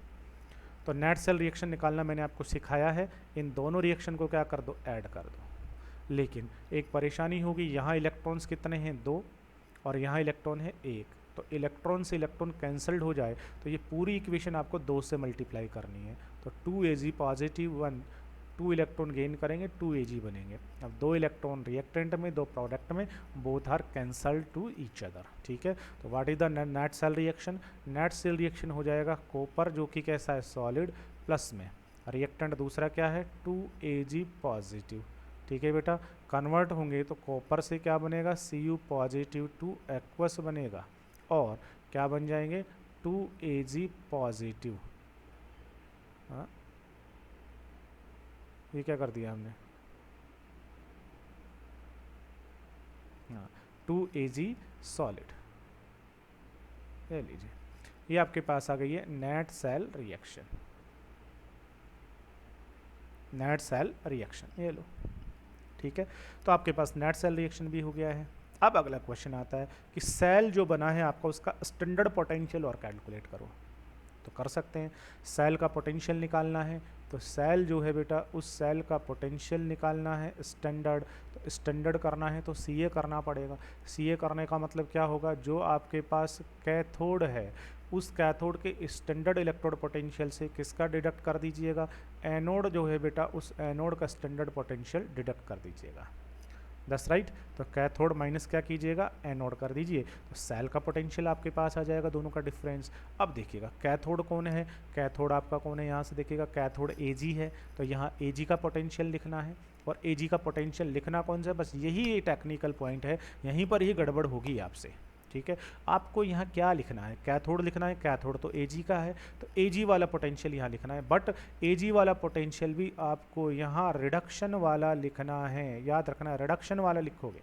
S1: तो नेट सेल रिएक्शन निकालना मैंने आपको सिखाया है, इन दोनों रिएक्शन को क्या कर दो, ऐड कर दो। लेकिन एक परेशानी होगी, यहाँ इलेक्ट्रॉन्स कितने हैं, 2, और यहाँ इलेक्ट्रॉन है 1, तो इलेक्ट्रॉन से इलेक्ट्रॉन कैंसल्ड हो जाए तो ये पूरी इक्वेशन आपको 2 से मल्टीप्लाई करनी है, तो 2Ag पॉजिटिव 1, 2 इलेक्ट्रॉन गेन करेंगे 2Ag बनेंगे। अब 2 इलेक्ट्रॉन रिएक्टेंट में, 2 प्रोडक्ट में, both are cancelled to each other, ठीक है। तो what is the net cell reaction, net cell reaction हो जाएगा कॉपर जो कि कैसा है, सॉलिड, प्लस में रिएक्टेंट दूसरा क्या है 2Ag पॉजिटिव, ठीक है बेटा। कन्वर्ट होंगे तो कॉपर से क्या बनेगा, Cu पॉजिटिव 2 एक्वस बनेगा, और क्या बन जाएंगे 2Ag पॉजिटिव, हाँ ये क्या कर दिया हमने, हाँ 2Ag सॉलिड, ये लीजिए ये आपके पास आ गई है net cell reaction, net cell reaction, ये लो, ठीक है। तो आपके पास नेट सेल रिएक्शन भी हो गया है। अब अगला क्वेश्चन आता है कि सेल जो बना है आपका उसका स्टैंडर्ड पोटेंशियल और कैलकुलेट करो, तो कर सकते हैं। सेल का पोटेंशियल निकालना है, तो सेल जो है बेटा उस सेल का पोटेंशियल निकालना है स्टैंडर्ड, तो स्टैंडर्ड करना है तो Ca करना पड़ेगा। Ca करने का मतलब क्या होगा, जो आपके पास कैथोड है उस कैथोड के स्टैंडर्ड इलेक्ट्रोड पोटेंशियल से किसका डिडक्ट कर दीजिएगा, एनोड जो है बेटा उस एनोड का स्टैंडर्ड पोटेंशियल डिडक्ट कर दीजिएगा, दैट्स राइट। तो कैथोड माइनस क्या कीजिएगा, एनोड कर दीजिए, तो सेल का पोटेंशियल आपके पास आ जाएगा, दोनों का डिफरेंस। अब देखिएगा कैथोड कौन है, कैथोड आपका कौन है, यहाँ से देखिएगा कैथोड Ag है, तो यहाँ Ag का पोटेंशियल लिखना है, और Ag का पोटेंशियल लिखना कौन सा है, बस यही टेक्निकल पॉइंट है, यहीं पर ही गड़बड़ होगी आपसे, ठीक है। आपको यहाँ क्या लिखना है, कैथोड लिखना है, कैथोड तो Ag का है, तो Ag वाला पोटेंशियल यहाँ लिखना है, बट Ag वाला पोटेंशियल भी आपको यहाँ रिडक्शन वाला लिखना है, याद रखना है रिडक्शन वाला लिखोगे,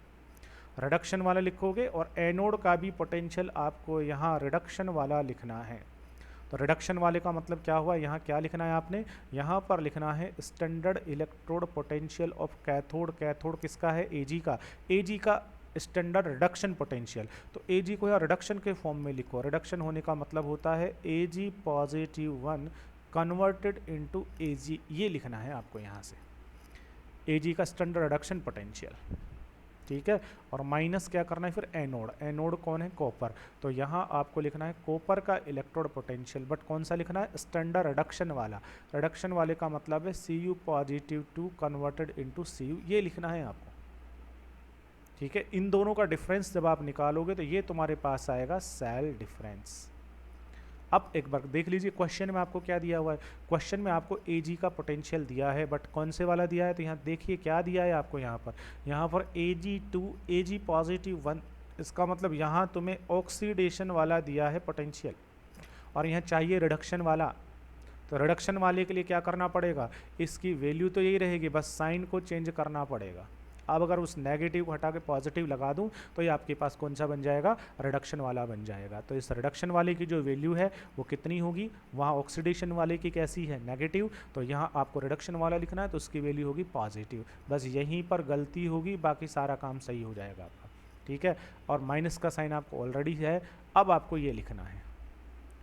S1: रिडक्शन वाला लिखोगे, और एनोड का भी पोटेंशियल आपको यहाँ रिडक्शन वाला लिखना है। तो रिडक्शन वाले का मतलब क्या हुआ, यहाँ क्या लिखना है आपने, यहाँ पर लिखना है standard electrode potential of cathode, cathode किसका है, Ag का, Ag का स्टैंडर्ड रिडक्शन पोटेंशियल, तो Ag को यहाँ रिडक्शन के फॉर्म में लिखो, रिडक्शन होने का मतलब होता है Ag positive 1 converted into Ag, ये लिखना है आपको यहाँ से Ag का स्टैंडर्ड रिडक्शन पोटेंशियल, ठीक है। और माइनस क्या करना है फिर एनोड, एनोड कौन है, कॉपर, तो यहाँ आपको लिखना है कॉपर का इलेक्ट्रोड पोटेंशियल, बट कौन सा लिखना है, स्टैंडर्ड रिडक्शन वाला, रिडक्शन वाले का मतलब है Cu positive 2 converted into Cu, ये लिखना है आपको, ठीक है। इन दोनों का डिफरेंस जब आप निकालोगे तो ये तुम्हारे पास आएगा सेल डिफरेंस। अब एक बार देख लीजिए क्वेश्चन में आपको क्या दिया हुआ है, क्वेश्चन में आपको Ag का पोटेंशियल दिया है, बट कौन से वाला दिया है, तो यहाँ देखिए क्या दिया है आपको, यहाँ पर Ag2 Ag पॉजिटिव 1, इसका मतलब यहाँ तुम्हें ऑक्सीडेशन वाला दिया है पोटेंशियल, और यहाँ चाहिए रिडक्शन वाला, तो रिडक्शन वाले के लिए क्या करना पड़ेगा, इसकी वैल्यू तो यही रहेगी, बस साइन को चेंज करना पड़ेगा। अब अगर उस नेगेटिव हटा के पॉजिटिव लगा दूं तो ये आपके पास कौन सा बन जाएगा, रिडक्शन वाला बन जाएगा। तो इस रिडक्शन वाले की जो वैल्यू है वो कितनी होगी, वहाँ ऑक्सीडेशन वाले की कैसी है, नेगेटिव, तो यहाँ आपको रिडक्शन वाला लिखना है तो उसकी वैल्यू होगी पॉजिटिव। बस यहीं पर गलती होगी, बाकी सारा काम सही हो जाएगा आपका। ठीक है, और माइनस का साइन आपको ऑलरेडी है। अब आपको ये लिखना है,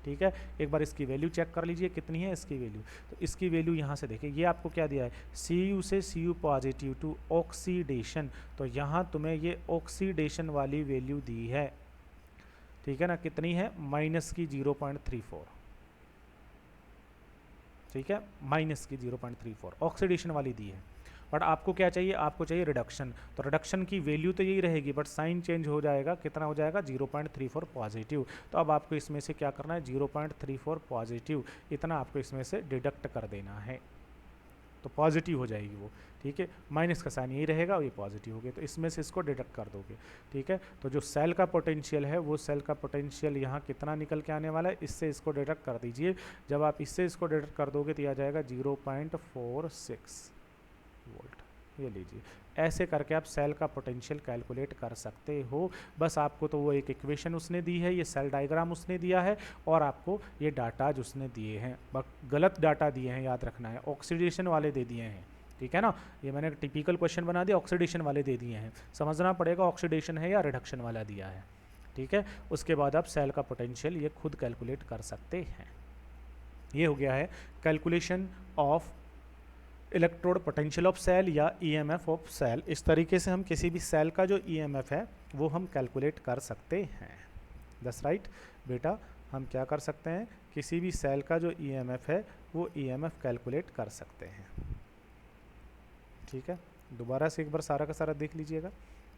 S1: ठीक है। एक बार इसकी वैल्यू चेक कर लीजिए कितनी है इसकी वैल्यू। तो इसकी वैल्यू यहाँ से देखिए, ये आपको क्या दिया है, Cu से Cu पॉजिटिव टू ऑक्सीडेशन, तो यहाँ तुम्हें ये ऑक्सीडेशन वाली वैल्यू दी है, ठीक है ना, कितनी है, माइनस की 0.34, ठीक है, माइनस की 0.34 ऑक्सीडेशन वाली दी है। बट आपको क्या चाहिए, आपको चाहिए रिडक्शन, तो रिडक्शन की वैल्यू तो यही रहेगी बट साइन चेंज हो जाएगा, कितना हो जाएगा, 0.34 पॉजिटिव। तो अब आपको इसमें से क्या करना है, 0.34 पॉजिटिव, इतना आपको इसमें से डिडक्ट कर देना है, तो पॉजिटिव हो जाएगी वो, ठीक है। माइनस का साइन यही रहेगा और ये पॉजिटिव हो गया, तो इसमें से इसको डिडक्ट कर दोगे, ठीक है। तो जो सेल का पोटेंशियल है वो सेल का पोटेंशियल यहाँ कितना निकल के आने वाला है, इससे इसको डिडक्ट कर दीजिए। जब आप इससे इसको डिडक्ट कर दोगे तो यह आ जाएगा 0.46 वोल्ट, ये लीजिए। ऐसे करके आप सेल का पोटेंशियल कैलकुलेट कर सकते हो। बस आपको तो वो एक इक्वेशन उसने दी है, ये सेल डायग्राम उसने दिया है, और आपको ये डाटा जो उसने दिए हैं, गलत डाटा दिए हैं, याद रखना है, ऑक्सीडेशन वाले दे दिए हैं, ठीक है ना। ये मैंने टिपिकल क्वेश्चन बना दिया, ऑक्सीडेशन वाले दे दिए हैं, समझना पड़ेगा ऑक्सीडेशन है या रिडक्शन वाला दिया है, ठीक है। उसके बाद आप सेल का पोटेंशियल ये खुद कैलकुलेट कर सकते हैं। ये हो गया है calculation of electrode potential of cell या ईएमएफ ऑफ सेल। इस तरीके से हम किसी भी सेल का जो ईएमएफ है वो हम कैलकुलेट कर सकते हैं। दैट्स राइट बेटा, हम क्या कर सकते हैं, किसी भी सेल का जो ईएमएफ है वो ईएमएफ कैलकुलेट कर सकते हैं, ठीक है। दोबारा से एक बार सारा का सारा देख लीजिएगा,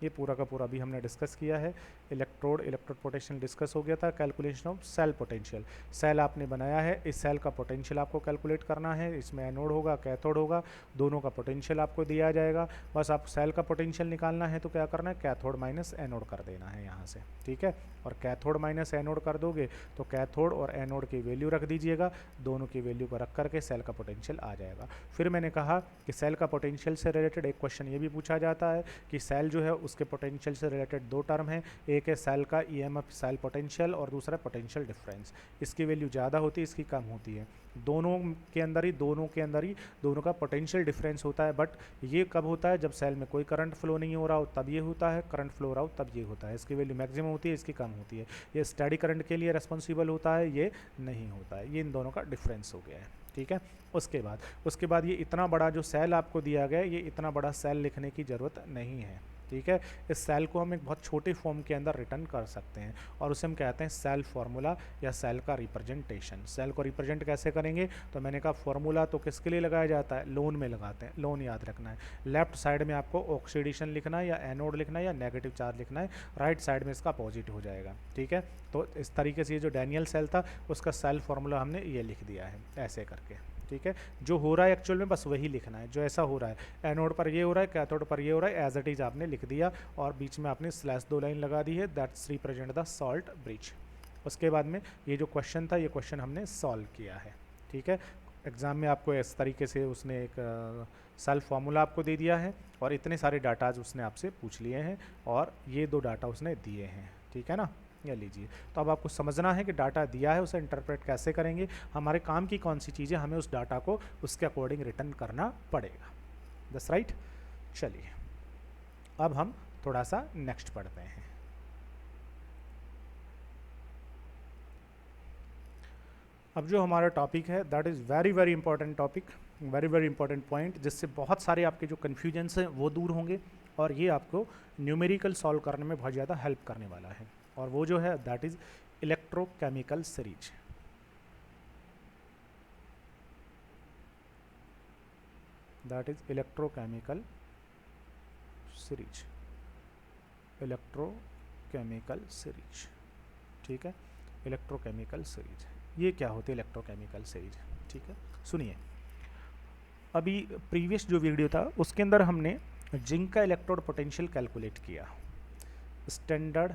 S1: ये पूरा का पूरा भी हमने डिस्कस किया है। इलेक्ट्रोड पोटेंशियल डिस्कस हो गया था, calculation of cell potential, cell आपने बनाया है, इस सेल का पोटेंशियल आपको कैलकुलेट करना है, इसमें एनोड होगा कैथोड होगा, दोनों का पोटेंशियल आपको दिया जाएगा। बस आप सेल का पोटेंशियल निकालना है तो क्या करना है, कैथोड माइनस एनोड कर देना है यहाँ से, ठीक है। और कैथोड माइनस एनोड कर दोगे तो कैथोड और एनोड की वैल्यू रख दीजिएगा, दोनों की वैल्यू को रख करके सेल का पोटेंशियल आ जाएगा। फिर मैंने कहा कि सेल का पोटेंशियल से रिलेटेड एक क्वेश्चन ये भी पूछा जाता है कि सेल जो है उसके पोटेंशियल से रिलेटेड दो टर्म है, एक है सेल का ईएमएफ सेल पोटेंशियल और दूसरा पोटेंशियल डिफरेंस। इसकी वैल्यू ज़्यादा होती है, इसकी कम होती है, दोनों के अंदर ही दोनों का पोटेंशियल डिफरेंस होता है। बट ये कब होता है, जब सेल में कोई करंट फ्लो नहीं हो रहा हो तब ये होता है, करंट फ्लो हो रहा हो तब ये होता है। इसकी वैल्यू मैक्सिमम होती है, इसकी कम होती है। ये स्टेडी करंट के लिए रिस्पॉन्सिबल होता है, ये नहीं होता है, ये इन दोनों का डिफरेंस हो गया है, ठीक है। उसके बाद ये इतना बड़ा जो सेल आपको दिया गया है, ये इतना बड़ा सेल लिखने की ज़रूरत नहीं है, ठीक है। इस सेल को हम एक बहुत छोटे फॉर्म के अंदर रिटर्न कर सकते हैं और उसे हम कहते हैं सेल फार्मूला या सेल का रिप्रेजेंटेशन। सेल को रिप्रेजेंट कैसे करेंगे, तो मैंने कहा फार्मूला तो किसके लिए लगाया जाता है, लोन में लगाते हैं, लोन याद रखना है। लेफ्ट साइड में आपको ऑक्सीडेशन लिखना है या एनोड लिखना है या नेगेटिव चार्ज लिखना है, राइट साइड में इसका अपोजिट हो जाएगा, ठीक है। तो इस तरीके से ये जो डैनियल सेल था उसका सेल फार्मूला हमने ये लिख दिया है ऐसे करके, ठीक है। जो हो रहा है एक्चुअल में बस वही लिखना है, जो ऐसा हो रहा है एनोड पर ये हो रहा है, कैथोड पर ये हो रहा है, एज इट इज आपने लिख दिया और बीच में आपने स्लैश 2 लाइन लगा दी है, that's represent the salt bridge. उसके बाद में ये जो क्वेश्चन था, ये क्वेश्चन हमने सॉल्व किया है, ठीक है। एग्जाम में आपको इस तरीके से उसने एक सेल फार्मूला आपको दे दिया है और इतने सारे डाटाज उसने आपसे पूछ लिए हैं और ये 2 डाटा उसने दिए हैं, ठीक है ना। या लीजिए, तो अब आपको समझना है कि डाटा दिया है उसे इंटरप्रेट कैसे करेंगे, हमारे काम की कौन सी चीज़ें, हमें उस डाटा को उसके अकॉर्डिंग रिटर्न करना पड़ेगा। That's right. चलिए अब हम थोड़ा सा नेक्स्ट पढ़ते हैं। अब जो हमारा टॉपिक है that is very very important topic, very very important point, जिससे बहुत सारे आपके जो कन्फ्यूजन्स हैं वो दूर होंगे और ये आपको न्यूमेरिकल सॉल्व करने में बहुत ज़्यादा हेल्प करने वाला है। और वो जो है that is electrochemical series. That is electrochemical series, electrochemical series, ठीक है। इलेक्ट्रोकेमिकल सीरीज, ये क्या होती है इलेक्ट्रोकेमिकल सीरीज, ठीक है। सुनिए, अभी प्रीवियस जो वीडियो था उसके अंदर हमने जिंक का इलेक्ट्रोड पोटेंशियल कैलकुलेट किया, standard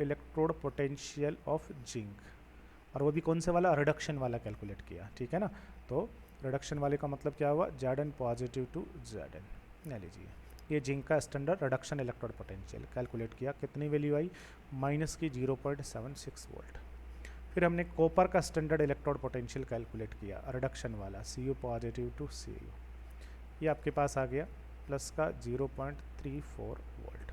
S1: electrode potential of zinc, और वो भी कौन से वाला, रिडक्शन वाला कैलकुलेट किया, ठीक है ना। तो रिडक्शन वाले का मतलब क्या हुआ, Zn पॉजिटिव टू Zn, ले लीजिए। ये जिंक का standard reduction electrode potential calculate किया, कितनी वैल्यू आई, माइनस की 0.76 वोल्ट। फिर हमने कॉपर का स्टैंडर्ड इलेक्ट्रोड पोटेंशियल कैलकुलेट किया, रिडक्शन वाला, Cu पॉजिटिव टू Cu, ये आपके पास आ गया प्लस का 0.34 वोल्ट।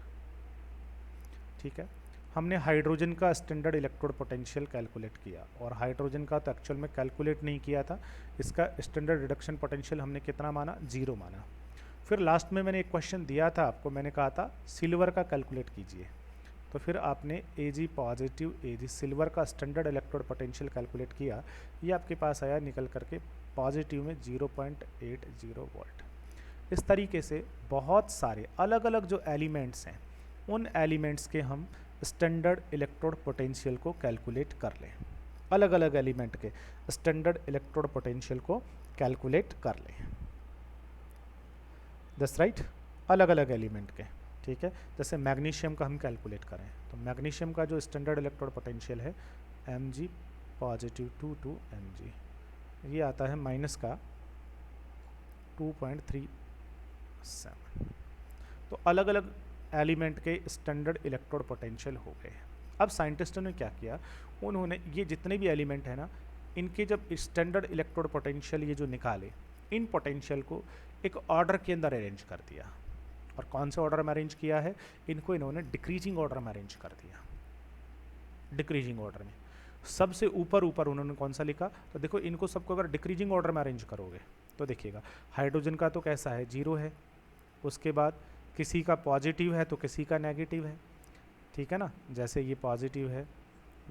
S1: ठीक है। हमने हाइड्रोजन का स्टैंडर्ड इलेक्ट्रोड पोटेंशियल कैलकुलेट किया, और हाइड्रोजन का तो एक्चुअल में कैलकुलेट नहीं किया था, इसका स्टैंडर्ड रिडक्शन पोटेंशियल हमने कितना माना, 0 माना। फिर लास्ट में मैंने एक क्वेश्चन दिया था आपको, मैंने कहा था सिल्वर का कैलकुलेट कीजिए, तो फिर आपने Ag पॉजिटिव Ag सिल्वर का स्टैंडर्ड इलेक्ट्रोड पोटेंशियल कैलकुलेट किया, ये आपके पास आया निकल करके पॉजिटिव में 0.80 वोल्ट। इस तरीके से बहुत सारे अलग अलग जो एलिमेंट्स हैं, उन एलिमेंट्स के हम स्टैंडर्ड इलेक्ट्रोड पोटेंशियल को कैलकुलेट कर लें, अलग अलग एलिमेंट के स्टैंडर्ड इलेक्ट्रोड पोटेंशियल को कैलकुलेट कर लें, दैट्स राइट, अलग अलग एलिमेंट के, ठीक है। जैसे मैग्नीशियम का हम कैलकुलेट करें, तो मैग्नीशियम का जो स्टैंडर्ड इलेक्ट्रोड पोटेंशियल है Mg पॉजिटिव 2 Mg, ये आता है माइनस का 2.37। तो अलग अलग एलिमेंट के स्टैंडर्ड इलेक्ट्रोड पोटेंशियल हो गए। अब साइंटिस्टों ने क्या किया, उन्होंने ये जितने भी एलिमेंट हैं ना, इनके जब स्टैंडर्ड इलेक्ट्रोड पोटेंशियल ये जो निकाले, इन पोटेंशियल को एक ऑर्डर के अंदर अरेंज कर दिया। और कौन से ऑर्डर में अरेंज किया है, इनको इन्होंने डिक्रीजिंग ऑर्डर में अरेंज कर दिया। डिक्रीजिंग ऑर्डर में सबसे ऊपर ऊपर उन्होंने कौन सा लिखा, तो देखो इनको सबको अगर डिक्रीजिंग ऑर्डर में अरेंज करोगे तो देखिएगा, हाइड्रोजन का तो कैसा है, 0 है, उसके बाद किसी का पॉजिटिव है तो किसी का नेगेटिव है, ठीक है ना, जैसे ये पॉजिटिव है,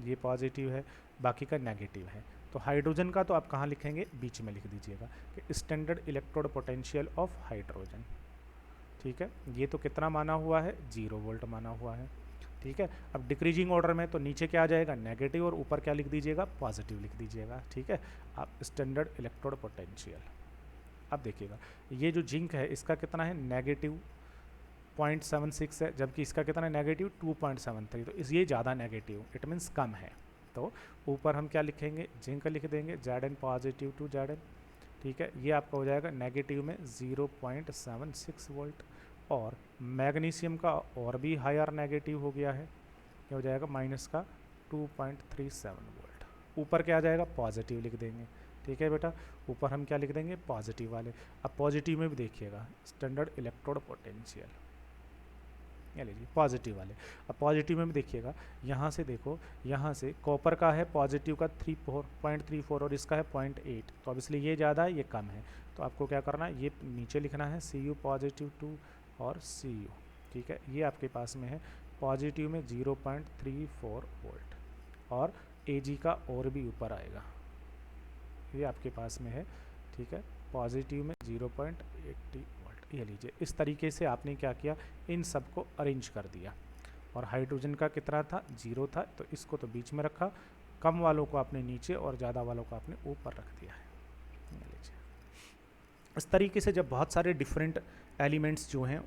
S1: ये पॉजिटिव है, बाकी का नेगेटिव है। तो हाइड्रोजन का तो आप कहाँ लिखेंगे, बीच में लिख दीजिएगा कि standard electrode potential of hydrogen, ठीक है। ये तो कितना माना हुआ है, 0 वोल्ट माना हुआ है, ठीक है। अब डिक्रीजिंग ऑर्डर में तो नीचे क्या आ जाएगा, नेगेटिव, और ऊपर क्या लिख दीजिएगा, पॉजिटिव लिख दीजिएगा, ठीक है। आप स्टैंडर्ड इलेक्ट्रोड पोटेंशियल, अब देखिएगा ये जो जिंक है इसका कितना है, नेगेटिव 0.76 है, जबकि इसका कितना है, नेगेटिव 2.73, तो ये ज़्यादा नेगेटिव, इट मीन्स कम है। तो ऊपर हम क्या लिखेंगे, जिंक लिख देंगे Zn पॉजिटिव टू Zn, ठीक है। ये आपका हो जाएगा नेगेटिव में 0.76 वोल्ट, और मैग्नीशियम का और भी हायर नेगेटिव हो गया है, ये हो जाएगा माइनस का 2.37 वोल्ट। ऊपर क्या आ जाएगा, पॉजिटिव लिख देंगे, ठीक है बेटा, ऊपर हम क्या लिख देंगे, पॉजिटिव वाले। अब पॉजिटिव में भी देखिएगा स्टैंडर्ड इलेक्ट्रोड पोटेंशियल, ये लीजिए पॉजिटिव वाले। अब पॉजिटिव में भी देखिएगा, यहाँ से देखो, यहाँ से कॉपर का है पॉजिटिव का 3.34 और इसका है 0.8, तो अब इसलिए ये ज़्यादा है ये कम है, तो आपको क्या करना है, ये नीचे लिखना है Cu पॉजिटिव 2 और Cu, ठीक है। ये आपके पास में है पॉजिटिव में 0.34 वोल्ट, और Ag का और भी ऊपर आएगा, ये आपके पास में है, ठीक है, पॉजिटिव में 0.80 वोल्ट, ये लीजिए। इस तरीके से आपने क्या किया, इन सब को अरेंज कर दिया। और हाइड्रोजन का कितना था, 0 था, तो इसको तो बीच में रखा, कम वालों को आपने नीचे और ज़्यादा वालों को आपने ऊपर रख दिया है, ये लीजिए। इस तरीके से जब बहुत सारे डिफरेंट एलिमेंट्स जो हैं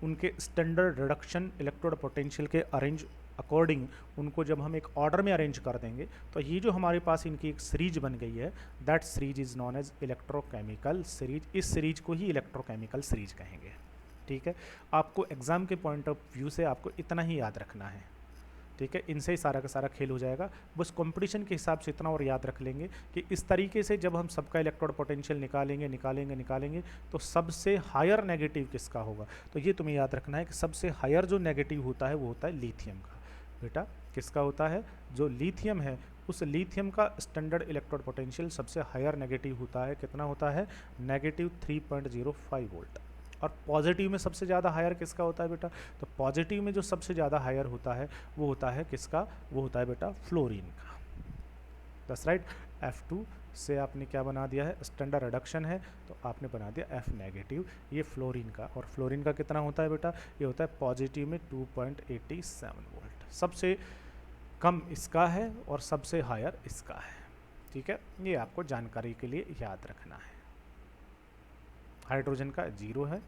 S1: उनके स्टैंडर्ड रिडक्शन इलेक्ट्रोड पोटेंशियल के अरेंज अकॉर्डिंग, उनको जब हम एक ऑर्डर में अरेंज कर देंगे, तो ये जो हमारे पास इनकी एक सीरीज बन गई है, that series is known as electrochemical series. इस सीरीज को ही इलेक्ट्रोकेमिकल सीरीज कहेंगे, ठीक है। आपको एग्जाम के पॉइंट ऑफ व्यू से आपको इतना ही याद रखना है, ठीक है, इनसे ही सारा का सारा खेल हो जाएगा। बस कंपटीशन के हिसाब से इतना और याद रख लेंगे कि इस तरीके से जब हम सबका इलेक्ट्रोड पोटेंशियल निकालेंगे तो सबसे हायर नेगेटिव किसका होगा, तो ये तुम्हें याद रखना है कि सबसे हायर जो नेगेटिव होता है वो होता है लिथियम का। बेटा किसका होता है, जो लिथियम है उस लिथियम का स्टैंडर्ड इलेक्ट्रोड पोटेंशियल सबसे हायर नेगेटिव होता है, कितना होता है, नेगेटिव 3.05 वोल्ट। और पॉजिटिव में सबसे ज़्यादा हायर किसका होता है बेटा, तो पॉजिटिव में जो सबसे ज़्यादा हायर होता है वो होता है किसका, वो होता है बेटा फ्लोरीन का, दैट्स राइट। F2 से आपने क्या बना दिया है, स्टैंडर्ड रिडक्शन है तो आपने बना दिया F नेगेटिव, ये फ्लोरीन का। और फ्लोरीन का कितना होता है बेटा, ये होता है पॉजिटिव में 2.87 वोल्ट, सबसे कम इसका है और सबसे हायर इसका है, ठीक है। ये आपको जानकारी के लिए याद रखना है। हाइड्रोजन का 0 है,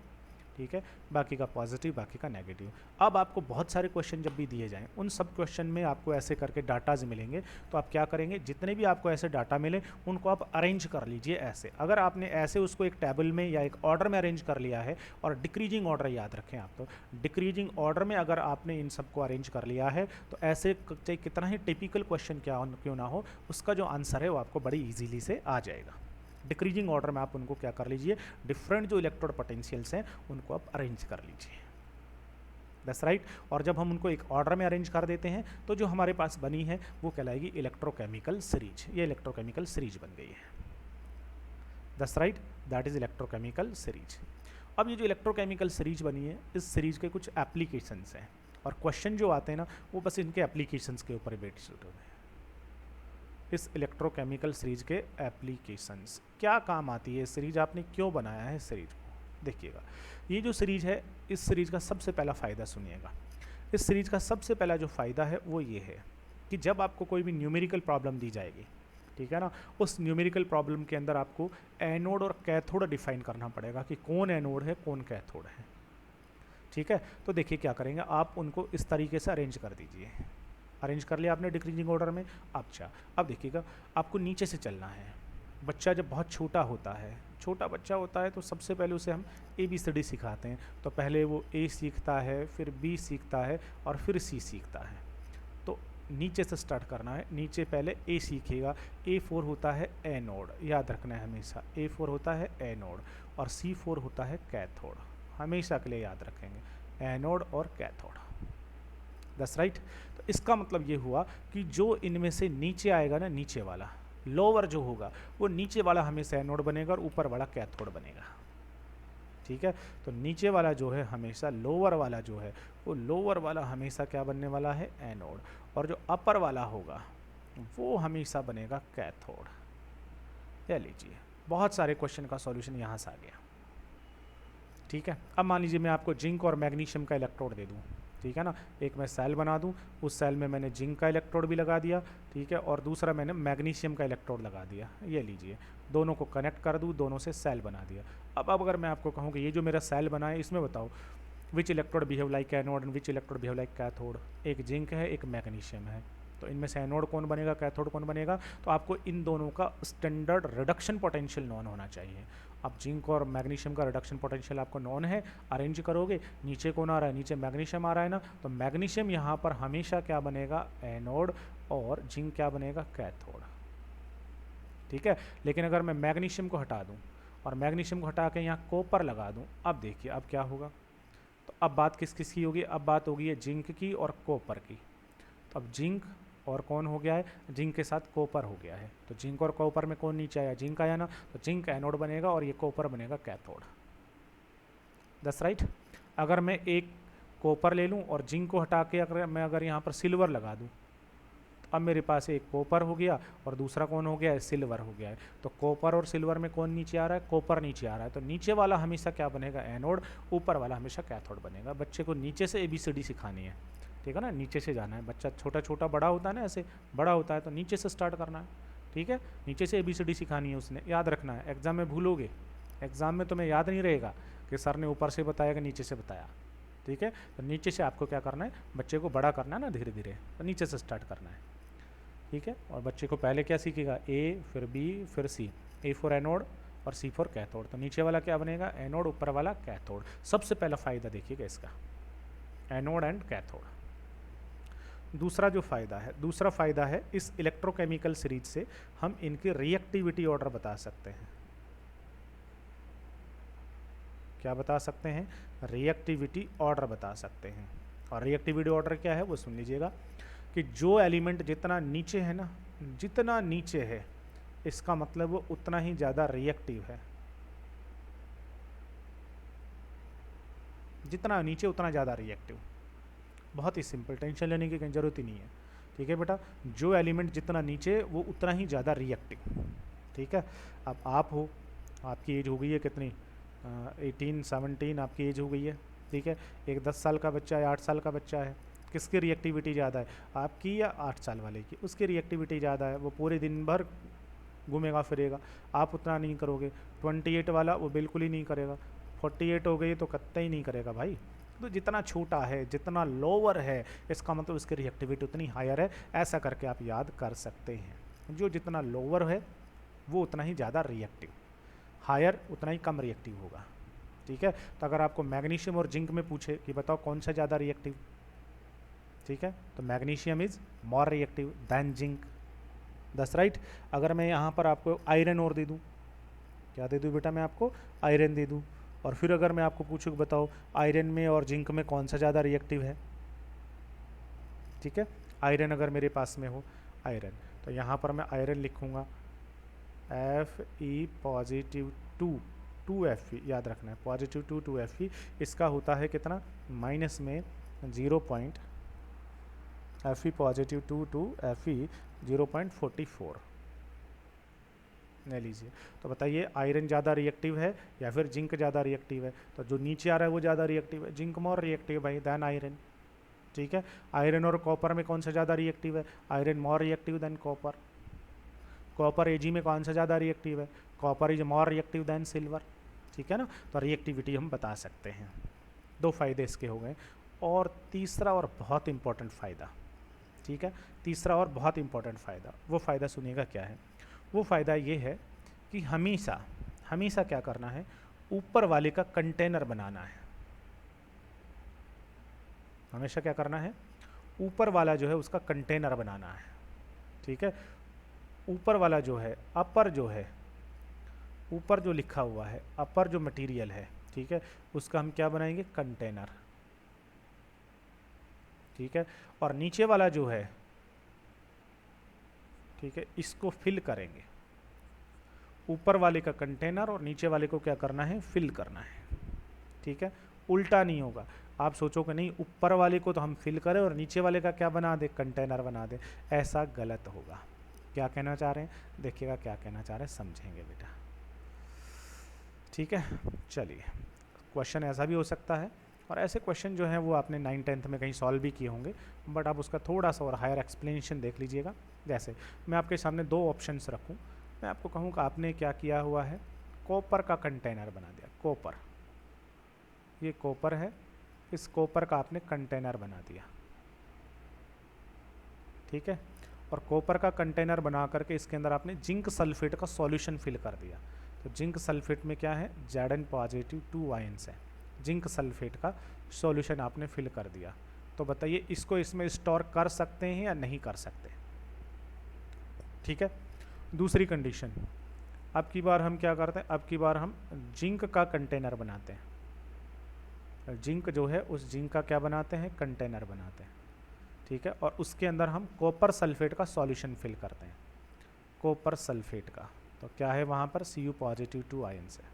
S1: ठीक है, बाकी का पॉजिटिव, बाकी का नेगेटिव। अब आपको बहुत सारे क्वेश्चन जब भी दिए जाएं, उन सब क्वेश्चन में आपको ऐसे करके डाटाज मिलेंगे, तो आप क्या करेंगे, जितने भी आपको ऐसे डाटा मिले उनको आप अरेंज कर लीजिए ऐसे। अगर आपने ऐसे उसको एक टेबल में या एक ऑर्डर में अरेंज कर लिया है, और डिक्रीजिंग ऑर्डर याद रखें आप, तो डिक्रीजिंग ऑर्डर में अगर आपने इन सबको अरेंज कर लिया है, तो ऐसे चाहे कितना ही टिपिकल क्वेश्चन क्यों ना हो, उसका जो आंसर है वो आपको बड़ी ईजीली से आ जाएगा। डिक्रीजिंग ऑर्डर में आप उनको क्या कर लीजिए, डिफरेंट जो इलेक्ट्रोड पोटेंशियल्स हैं उनको आप अरेंज कर लीजिए। That's right. और जब हम उनको एक ऑर्डर में अरेंज कर देते हैं तो जो हमारे पास बनी है वो कहलाएगी इलेक्ट्रोकेमिकल सीरीज। ये इलेक्ट्रोकेमिकल सीरीज बन गई है। That's right, that is electrochemical series. अब ये जो इलेक्ट्रोकेमिकल सीरीज बनी है, इस सीरीज के कुछ एप्लीकेशंस हैं, और क्वेश्चन जो आते हैं ना वो बस इनके एप्लीकेशंस के ऊपर बेस्ड होते हैं। इस इलेक्ट्रोकेमिकल सीरीज के एप्लीकेशंस, क्या काम आती है सीरीज, आपने क्यों बनाया है सीरीज को। देखिएगा, ये जो सीरीज है, इस सीरीज का सबसे पहला फ़ायदा सुनिएगा। इस सीरीज का सबसे पहला जो फ़ायदा है वो ये है कि जब आपको कोई भी न्यूमेरिकल प्रॉब्लम दी जाएगी, ठीक है ना, उस न्यूमेरिकल प्रॉब्लम के अंदर आपको एनोड और कैथोड डिफाइन करना पड़ेगा कि कौन एनोड है कौन कैथोड है। ठीक है, तो देखिए क्या करेंगे, आप उनको इस तरीके से अरेंज कर दीजिए। अरेंज कर लिया आपने डिक्रीजिंग ऑर्डर में। अच्छा, अब देखिएगा, आपको नीचे से चलना है। बच्चा जब बहुत छोटा होता है, छोटा बच्चा होता है तो सबसे पहले उसे हम ABCD सिखाते हैं। तो पहले वो A सीखता है, फिर B सीखता है और फिर C सीखता है। तो नीचे से स्टार्ट करना है। नीचे पहले A सीखेगा। A4 होता है एनोड, याद रखना है हमेशा, A4 होता है एनोड और C4 होता है कैथोड। हमेशा के लिए याद रखेंगे, एनोड और कैथोड। That's right. तो इसका मतलब ये हुआ कि जो इनमें से नीचे आएगा ना, नीचे वाला लोअर जो होगा वो नीचे वाला हमेशा एनोड बनेगा और ऊपर वाला कैथोड बनेगा। ठीक है, तो नीचे वाला जो है हमेशा, लोअर वाला जो है वो लोअर वाला हमेशा क्या बनने वाला है, एनोड, और जो अपर वाला होगा वो हमेशा बनेगा कैथोड। ले लीजिए, बहुत सारे क्वेश्चन का सॉल्यूशन यहाँ से आ गया। ठीक है, अब मान लीजिए मैं आपको जिंक और मैग्नीशियम का इलेक्ट्रोड दे दूँ, ठीक है ना, एक मैं सेल बना दूं, उस सेल में मैंने जिंक का इलेक्ट्रोड भी लगा दिया, ठीक है, और दूसरा मैंने मैग्नीशियम का इलेक्ट्रोड लगा दिया। ये लीजिए, दोनों को कनेक्ट कर दूं, दोनों से सेल बना दिया। अब अगर मैं आपको कहूँ कि ये जो मेरा सेल बना है इसमें बताओ which electrode behave like anode and which electrode behave like cathode. एक जिंक है, एक मैग्नीशियम है, तो इनमें से एनोड कौन बनेगा, कैथोड कौन बनेगा। तो आपको इन दोनों का स्टैंडर्ड रिडक्शन पोटेंशियल नॉन होना चाहिए। अब जिंक और मैग्नीशियम का रिडक्शन पोटेंशियल आपको नॉन है, अरेंज करोगे, नीचे कौन आ रहा है, नीचे मैग्नीशियम आ रहा है ना, तो मैग्नीशियम यहाँ पर हमेशा क्या बनेगा, एनोड, और जिंक क्या बनेगा, कैथोड। ठीक है, लेकिन अगर मैं मैग्नीशियम को हटा दूँ और मैग्नीशियम को हटा के यहाँ कॉपर लगा दूँ, अब देखिए अब क्या होगा। तो अब बात किस किस की होगी, अब बात होगी है जिंक की और कॉपर की। तो अब जिंक और कौन हो गया है, जिंक के साथ कॉपर हो गया है। तो जिंक और कॉपर में कौन नीचे आया, जिंक आया ना, तो जिंक एनोड बनेगा और ये कॉपर बनेगा कैथोड। That's right. अगर मैं एक कॉपर ले लूँ और जिंक को हटा के अगर यहाँ पर सिल्वर लगा दूँ, तो अब मेरे पास एक कॉपर हो गया और दूसरा कौन हो गया है, सिल्वर हो गया है। तो कॉपर और सिल्वर में कौन नीचे आ रहा है, कॉपर नीचे आ रहा है। तो नीचे वाला हमेशा क्या बनेगा, एनोड, ऊपर वाला हमेशा कैथोड बनेगा। बच्चे को नीचे से ABCD सिखानी है, ठीक है ना, नीचे से जाना है। बच्चा छोटा छोटा बड़ा होता है ना, ऐसे बड़ा होता है तो नीचे से स्टार्ट करना है। ठीक है, नीचे से ABCD सिखानी है उसने, याद रखना है। एग्जाम में भूलोगे, एग्जाम में तुम्हें याद नहीं रहेगा कि सर ने ऊपर से बताया कि नीचे से बताया। ठीक है, तो नीचे से आपको क्या करना है, बच्चे को बड़ा करना है ना धीरे धीरे, तो नीचे से स्टार्ट करना है। ठीक है, और बच्चे को पहले क्या सीखेगा, A, फिर B, फिर C। A फॉर एनोड और C फॉर कैथोड। तो नीचे वाला क्या बनेगा, एनोड, ऊपर वाला कैथोड। सबसे पहला फ़ायदा देखिएगा इसका, एनोड एंड कैथोड। दूसरा जो फ़ायदा है, दूसरा फ़ायदा है इस इलेक्ट्रोकेमिकल सीरीज से हम इनकी रिएक्टिविटी ऑर्डर बता सकते हैं। क्या बता सकते हैं, रिएक्टिविटी ऑर्डर बता सकते हैं। और रिएक्टिविटी ऑर्डर क्या है वो सुन लीजिएगा, कि जो एलिमेंट जितना नीचे है ना, जितना नीचे है, इसका मतलब वो उतना ही ज़्यादा रिएक्टिव है। जितना नीचे उतना ज़्यादा रिएक्टिव। बहुत ही सिंपल, टेंशन लेने की कहीं ज़रूरत ही नहीं है। ठीक है बेटा, जो एलिमेंट जितना नीचे वो उतना ही ज़्यादा रिएक्टिव। ठीक है, अब आप हो, आपकी एज हो गई है कितनी, 18 17 आपकी एज हो गई है। ठीक है, एक 10 साल का बच्चा है, 8 साल का बच्चा है, किसकी रिएक्टिविटी ज़्यादा है, आपकी या 8 साल वाले की। उसकी रिएक्टिविटी ज़्यादा है, वो पूरे दिन भर घूमेगा फिरेगा, आप उतना नहीं करोगे। 28 वाला वो बिल्कुल ही नहीं करेगा, 48 हो गई तो कतई नहीं करेगा भाई। तो जितना छोटा है, जितना लोअर है, इसका मतलब उसकी रिएक्टिविटी उतनी हायर है। ऐसा करके आप याद कर सकते हैं, जो जितना लोअर है वो उतना ही ज़्यादा रिएक्टिव, हायर उतना ही कम रिएक्टिव होगा। ठीक है, तो अगर आपको मैग्नीशियम और जिंक में पूछे कि बताओ कौन सा ज़्यादा रिएक्टिव, ठीक है, तो magnesium is more reactive than zinc. That's right. अगर मैं यहाँ पर आपको आयरन और दे दूँ, क्या दे दूँ बेटा, मैं आपको आयरन दे दूँ, और फिर अगर मैं आपको पूछूँ बताओ आयरन में और जिंक में कौन सा ज़्यादा रिएक्टिव है, ठीक है, आयरन अगर मेरे पास में हो आयरन, तो यहाँ पर मैं आयरन लिखूँगा Fe पॉजिटिव 2 Fe, याद रखना है पॉजिटिव 2 Fe, इसका होता है कितना माइनस में 0. Fe पॉजिटिव 2 Fe 0.44 ले लीजिए। तो बताइए आयरन ज़्यादा रिएक्टिव है या फिर जिंक ज़्यादा रिएक्टिव है, तो जो नीचे आ रहा है वो ज़्यादा रिएक्टिव है, जिंक मोर रिएक्टिव भाई देन आयरन, ठीक है। आयरन और कॉपर में कौन सा ज़्यादा रिएक्टिव है, iron more reactive than copper. Copper Ag में कौन सा ज़्यादा रिएक्टिव है, copper is more reactive than silver, ठीक है ना। तो रिएक्टिविटी हम बता सकते हैं। 2 फायदे इसके हो गए। और तीसरा और बहुत इंपॉर्टेंट फ़ायदा, ठीक है, तीसरा और बहुत इंपॉर्टेंट फ़ायदा, वो फ़ायदा सुनिएगा क्या है। वो फ़ायदा ये है कि हमेशा हमेशा क्या करना है, ऊपर वाले का कंटेनर बनाना है। हमेशा क्या करना है, ऊपर वाला जो है उसका कंटेनर बनाना है, ठीक है। ऊपर वाला जो है, अपर जो है, ऊपर जो लिखा हुआ है, अपर जो मटेरियल है, ठीक है, उसका हम क्या बनाएंगे, कंटेनर, ठीक है। और नीचे वाला जो है, ठीक है, इसको फिल करेंगे। ऊपर वाले का कंटेनर और नीचे वाले को क्या करना है, फिल करना है, ठीक है। उल्टा नहीं होगा, आप सोचोगे नहीं ऊपर वाले को तो हम फिल करें और नीचे वाले का क्या बना दे, कंटेनर बना दे, ऐसा गलत होगा। क्या कहना चाह रहे हैं, देखिएगा क्या कहना चाह रहे हैं, समझेंगे बेटा, ठीक है। चलिए, क्वेश्चन ऐसा भी हो सकता है, और ऐसे क्वेश्चन जो हैं वो आपने 9th-10th में कहीं सॉल्व भी किए होंगे, बट आप उसका थोड़ा सा और हायर एक्सप्लेनेशन देख लीजिएगा। जैसे मैं आपके सामने 2 ऑप्शंस रखूं, मैं आपको कहूँ कि आपने क्या किया हुआ है, कॉपर का कंटेनर बना दिया, कॉपर, ये कॉपर है, इस कॉपर का आपने कंटेनर बना दिया, ठीक है। और कॉपर का कंटेनर बना करके इसके अंदर आपने जिंक सल्फेट का सॉल्यूशन फिल कर दिया। तो जिंक सल्फेट में क्या है, Zn पॉजिटिव 2 आयंस है, जिंक सल्फेट का सॉल्यूशन आपने फिल कर दिया। तो बताइए इसको इसमें स्टोर कर सकते हैं या नहीं कर सकते, ठीक है। दूसरी कंडीशन, अब की बार हम क्या करते हैं, अब की बार हम जिंक का कंटेनर बनाते हैं, जिंक जो है उस जिंक का क्या बनाते हैं, कंटेनर बनाते हैं, ठीक है। और उसके अंदर हम कॉपर सल्फेट का सॉल्यूशन फिल करते हैं, कॉपर सल्फेट का, तो क्या है वहाँ पर Cu पॉजिटिव 2 आयंस है,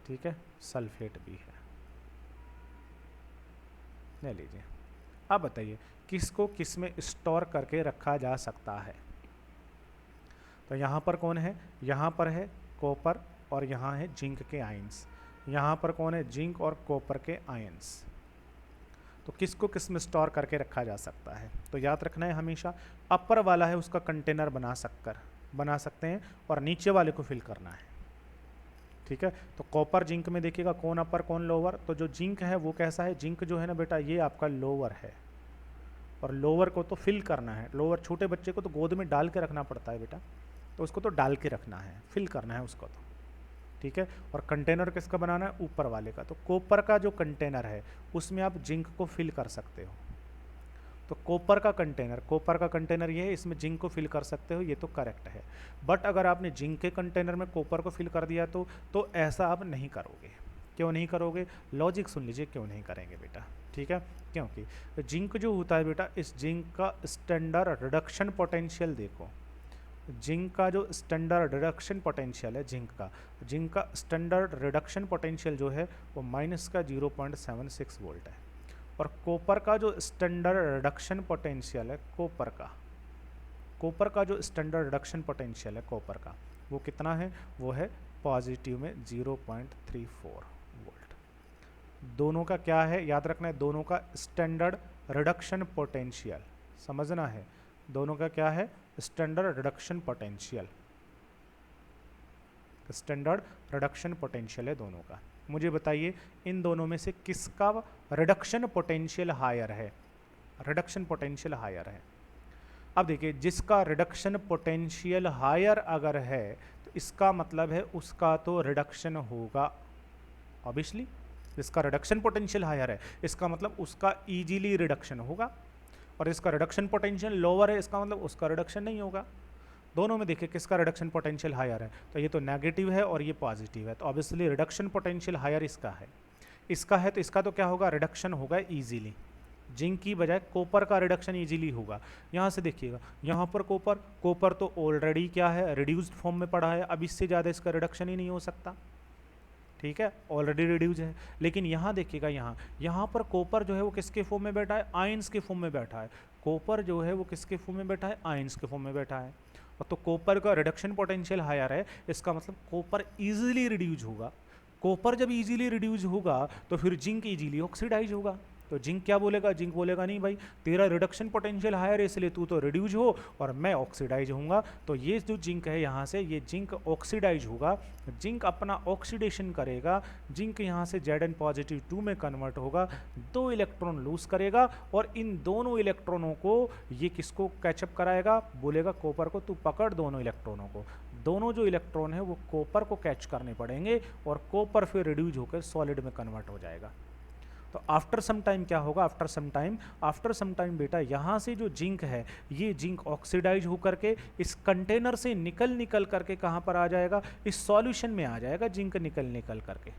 S1: ठीक है, सल्फेट भी है, ले लीजिए। अब बताइए किसको किस में स्टोर करके रखा जा सकता है। तो यहाँ पर कौन है, यहाँ पर है कॉपर और यहाँ है जिंक के आयंस, यहाँ पर कौन है, जिंक और कॉपर के आयंस। तो किसको किस में स्टोर करके रखा जा सकता है, तो याद रखना है हमेशा अपर वाला है उसका कंटेनर बना सकते हैं और नीचे वाले को फिल करना है, ठीक है। तो कॉपर जिंक में देखिएगा कौन अपर कौन लोअर, तो जो जिंक है वो कैसा है, जिंक जो है ना बेटा ये आपका लोअर है, और लोअर को तो फिल करना है। लोअर छोटे बच्चे को तो गोद में डाल के रखना पड़ता है बेटा, तो उसको तो डाल के रखना है, फिल करना है उसको तो, ठीक है। और कंटेनर किसका बनाना है, ऊपर वाले का। तो कॉपर का जो कंटेनर है उसमें आप जिंक को फिल कर सकते हो, तो कॉपर का कंटेनर ये है, इसमें जिंक को फिल कर सकते हो, ये तो करेक्ट है। बट अगर आपने जिंक के कंटेनर में कॉपर को फिल कर दिया तो ऐसा आप नहीं करोगे। क्यों नहीं करोगे, लॉजिक सुन लीजिए क्यों नहीं करेंगे बेटा, ठीक है। क्योंकि जिंक जो होता है बेटा, इस जिंक का स्टैंडर्ड रिडक्शन पोटेंशियल देखो, जिंक का जो स्टैंडर्ड रिडक्शन पोटेंशियल है, जिंक का स्टैंडर्ड रिडक्शन पोटेंशियल जो है वो माइनस का 0.76 वोल्ट है। और कॉपर का जो स्टैंडर्ड रिडक्शन पोटेंशियल है, कॉपर का जो स्टैंडर्ड रिडक्शन पोटेंशियल है कॉपर का, वो कितना है, वो है पॉजिटिव में 0.34 वोल्ट। दोनों का क्या है, याद रखना है, दोनों का स्टैंडर्ड रिडक्शन पोटेंशियल समझना है, दोनों का क्या है, standard reduction potential, standard reduction potential है दोनों का। मुझे बताइए इन दोनों में से किसका रिडक्शन पोटेंशियल हायर है, रिडक्शन पोटेंशियल हायर है। अब देखिए जिसका रिडक्शन पोटेंशियल हायर अगर है तो इसका मतलब है उसका तो रिडक्शन होगा ऑब्वियसली, जिसका रिडक्शन पोटेंशियल हायर है इसका मतलब उसका इजीली रिडक्शन होगा, और इसका रिडक्शन पोटेंशियल लोअर है इसका मतलब उसका रिडक्शन नहीं होगा। दोनों में देखिए किसका रिडक्शन पोटेंशियल हायर है, तो ये तो नेगेटिव है और ये पॉजिटिव है, तो ऑब्वियसली रिडक्शन पोटेंशियल हायर इसका है। इसका है तो इसका तो क्या होगा, रिडक्शन होगा इजीली, जिंक की बजाय कॉपर का रिडक्शन इजीली होगा। यहाँ से देखिएगा, यहाँ पर कॉपर तो ऑलरेडी क्या है, रिड्यूस्ड फॉर्म में पड़ा है, अब इससे ज़्यादा इसका रिडक्शन ही नहीं हो सकता, ठीक है, ऑलरेडी रिड्यूस है। लेकिन यहाँ देखिएगा, यहाँ पर कॉपर जो है वो किसके फॉर्म में बैठा है, आयंस के फॉर्म में बैठा है। कॉपर जो है वो किसके फॉर्म में बैठा है, आयंस के फॉर्म में बैठा है। और तो कॉपर का रिडक्शन पोटेंशियल हायर है, इसका मतलब कॉपर इजीली रिड्यूज होगा। कॉपर जब इजीली रिड्यूज होगा तो फिर जिंक इजीली ऑक्सीडाइज होगा। तो जिंक क्या बोलेगा, जिंक बोलेगा नहीं भाई तेरा रिडक्शन पोटेंशियल हायर है इसलिए तू तो रिड्यूज हो और मैं ऑक्सीडाइज होऊंगा। तो ये जो जिंक है यहाँ से ये जिंक ऑक्सीडाइज होगा, जिंक अपना ऑक्सीडेशन करेगा, जिंक यहाँ से Zn पॉजिटिव 2 में कन्वर्ट होगा, 2 इलेक्ट्रॉन लूज करेगा और इन दोनों इलेक्ट्रॉनों को ये किसको कैचअप कराएगा, बोलेगा कॉपर को तू पकड़ दोनों इलेक्ट्रॉनों को। दोनों जो इलेक्ट्रॉन है वो कॉपर को कैच करने पड़ेंगे और कॉपर फिर रिड्यूज होकर सॉलिड में कन्वर्ट हो जाएगा। तो आफ्टर सम टाइम क्या होगा, आफ्टर सम टाइम बेटा यहाँ से जो जिंक है ये जिंक ऑक्सीडाइज होकर के इस कंटेनर से निकल करके कहाँ पर आ जाएगा, इस सॉल्यूशन में आ जाएगा, जिंक निकल करके,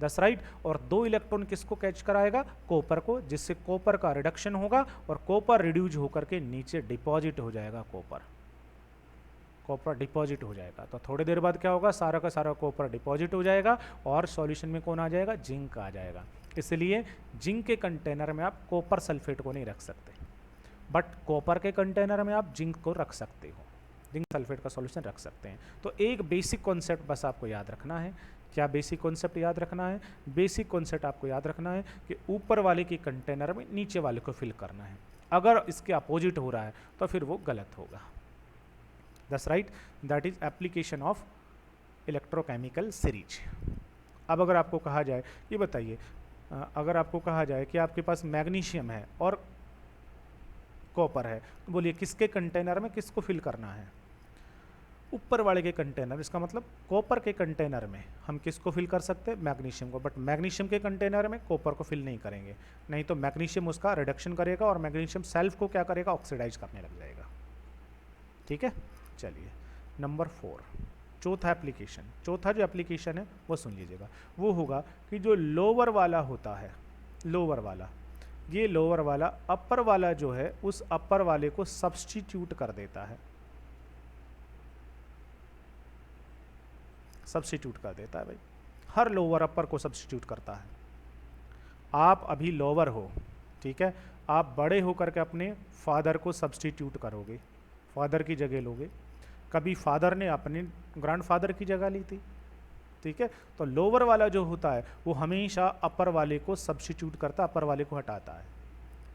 S1: दैट्स राइट। और 2 इलेक्ट्रॉन किसको कैच कराएगा, कॉपर को, जिससे कॉपर का रिडक्शन होगा और कॉपर रिड्यूज होकर के नीचे डिपॉजिट हो जाएगा, कॉपर डिपॉजिट हो जाएगा। तो थोड़ी देर बाद क्या होगा, सारा का सारा कॉपर डिपॉजिट हो जाएगा और सॉल्यूशन में कौन आ जाएगा, जिंक आ जाएगा। इसलिए जिंक के कंटेनर में आप कॉपर सल्फेट को नहीं रख सकते, बट कॉपर के कंटेनर में आप जिंक को रख सकते हो, जिंक सल्फेट का सॉल्यूशन रख सकते हैं। तो एक बेसिक कॉन्सेप्ट बस आपको याद रखना है। क्या बेसिक कॉन्सेप्ट याद रखना है, बेसिक कॉन्सेप्ट आपको याद रखना है कि ऊपर वाले के कंटेनर में नीचे वाले को फिल करना है। अगर इसके अपोजिट हो रहा है तो फिर वो गलत होगा। That's right, that is application of electrochemical series. अब अगर आपको कहा जाए, ये बताइए, अगर आपको कहा जाए कि आपके पास मैग्नीशियम है और कॉपर है, तो बोलिए किसके कंटेनर में किसको फिल करना है, ऊपर वाले के कंटेनर। इसका मतलब कॉपर के कंटेनर में हम किसको फिल कर सकते हैं, मैग्नीशियम को, बट मैग्नीशियम के कंटेनर में कॉपर को फिल नहीं करेंगे, नहीं तो मैग्नीशियम उसका रिडक्शन करेगा और मैग्नीशियम सेल्फ को क्या करेगा, ऑक्सीडाइज करने लग जाएगा। ठीक है, चलिए नंबर 4, चौथा एप्लीकेशन। चौथा जो एप्लीकेशन है वो सुन लीजिएगा, वो होगा कि जो लोअर वाला होता है, लोअर वाला, ये लोअर वाला अपर वाला जो है उस अपर वाले को सब्स्टिट्यूट कर देता है, सब्स्टिट्यूट कर देता है भाई, हर लोअर अपर को सब्स्टिट्यूट करता है। आप अभी लोअर हो, ठीक है, आप बड़े होकर के अपने फादर को सब्स्टिट्यूट करोगे, फादर की जगह लोगे। कभी फादर ने अपने ग्रैंडफादर की जगह ली थी, ठीक है। तो लोअर वाला जो होता है वो हमेशा अपर वाले को सब्स्टिट्यूट करता, अपर वाले को हटाता है,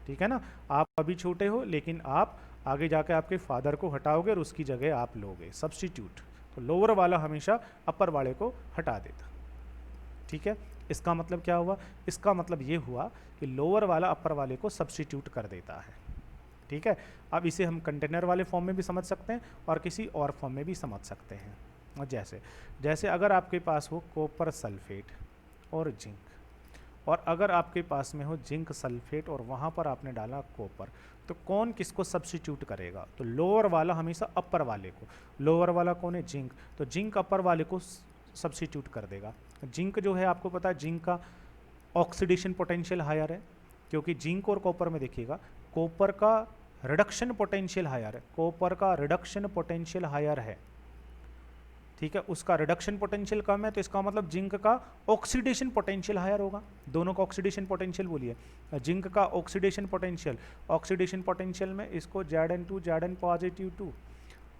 S1: ठीक है ना। आप अभी छोटे हो लेकिन आप आगे जाके आपके फादर को हटाओगे और उसकी जगह आप लोगे, सब्स्टिट्यूट। तो लोअर वाला हमेशा अपर वाले को हटा देता, ठीक है। इसका मतलब क्या हुआ, इसका मतलब ये हुआ कि लोअर वाला अपर वाले को सब्स्टिट्यूट कर देता है, ठीक है। अब इसे हम कंटेनर वाले फॉर्म में भी समझ सकते हैं और किसी और फॉर्म में भी समझ सकते हैं। और जैसे अगर आपके पास हो कॉपर सल्फेट और जिंक, और अगर आपके पास में हो जिंक सल्फेट और वहाँ पर आपने डाला कॉपर, तो कौन किसको सब्स्टिट्यूट करेगा, तो लोअर वाला हमेशा अपर वाले को। लोअर वाला कौन है, जिंक, तो जिंक अपर वाले को सब्स्टिट्यूट कर देगा। जिंक जो है आपको पता है जिंक का ऑक्सीडेशन पोटेंशियल हायर है, क्योंकि जिंक और कॉपर में देखिएगा कॉपर का रिडक्शन पोटेंशियल हायर है, कॉपर का रिडक्शन पोटेंशियल हायर है, ठीक है, उसका रिडक्शन पोटेंशियल कम है, तो इसका मतलब जिंक का ऑक्सीडेशन पोटेंशियल हायर होगा। दोनों का ऑक्सीडेशन पोटेंशियल बोलिए, जिंक का ऑक्सीडेशन पोटेंशियल में इसको Zn2 Zn पॉजिटिव 2,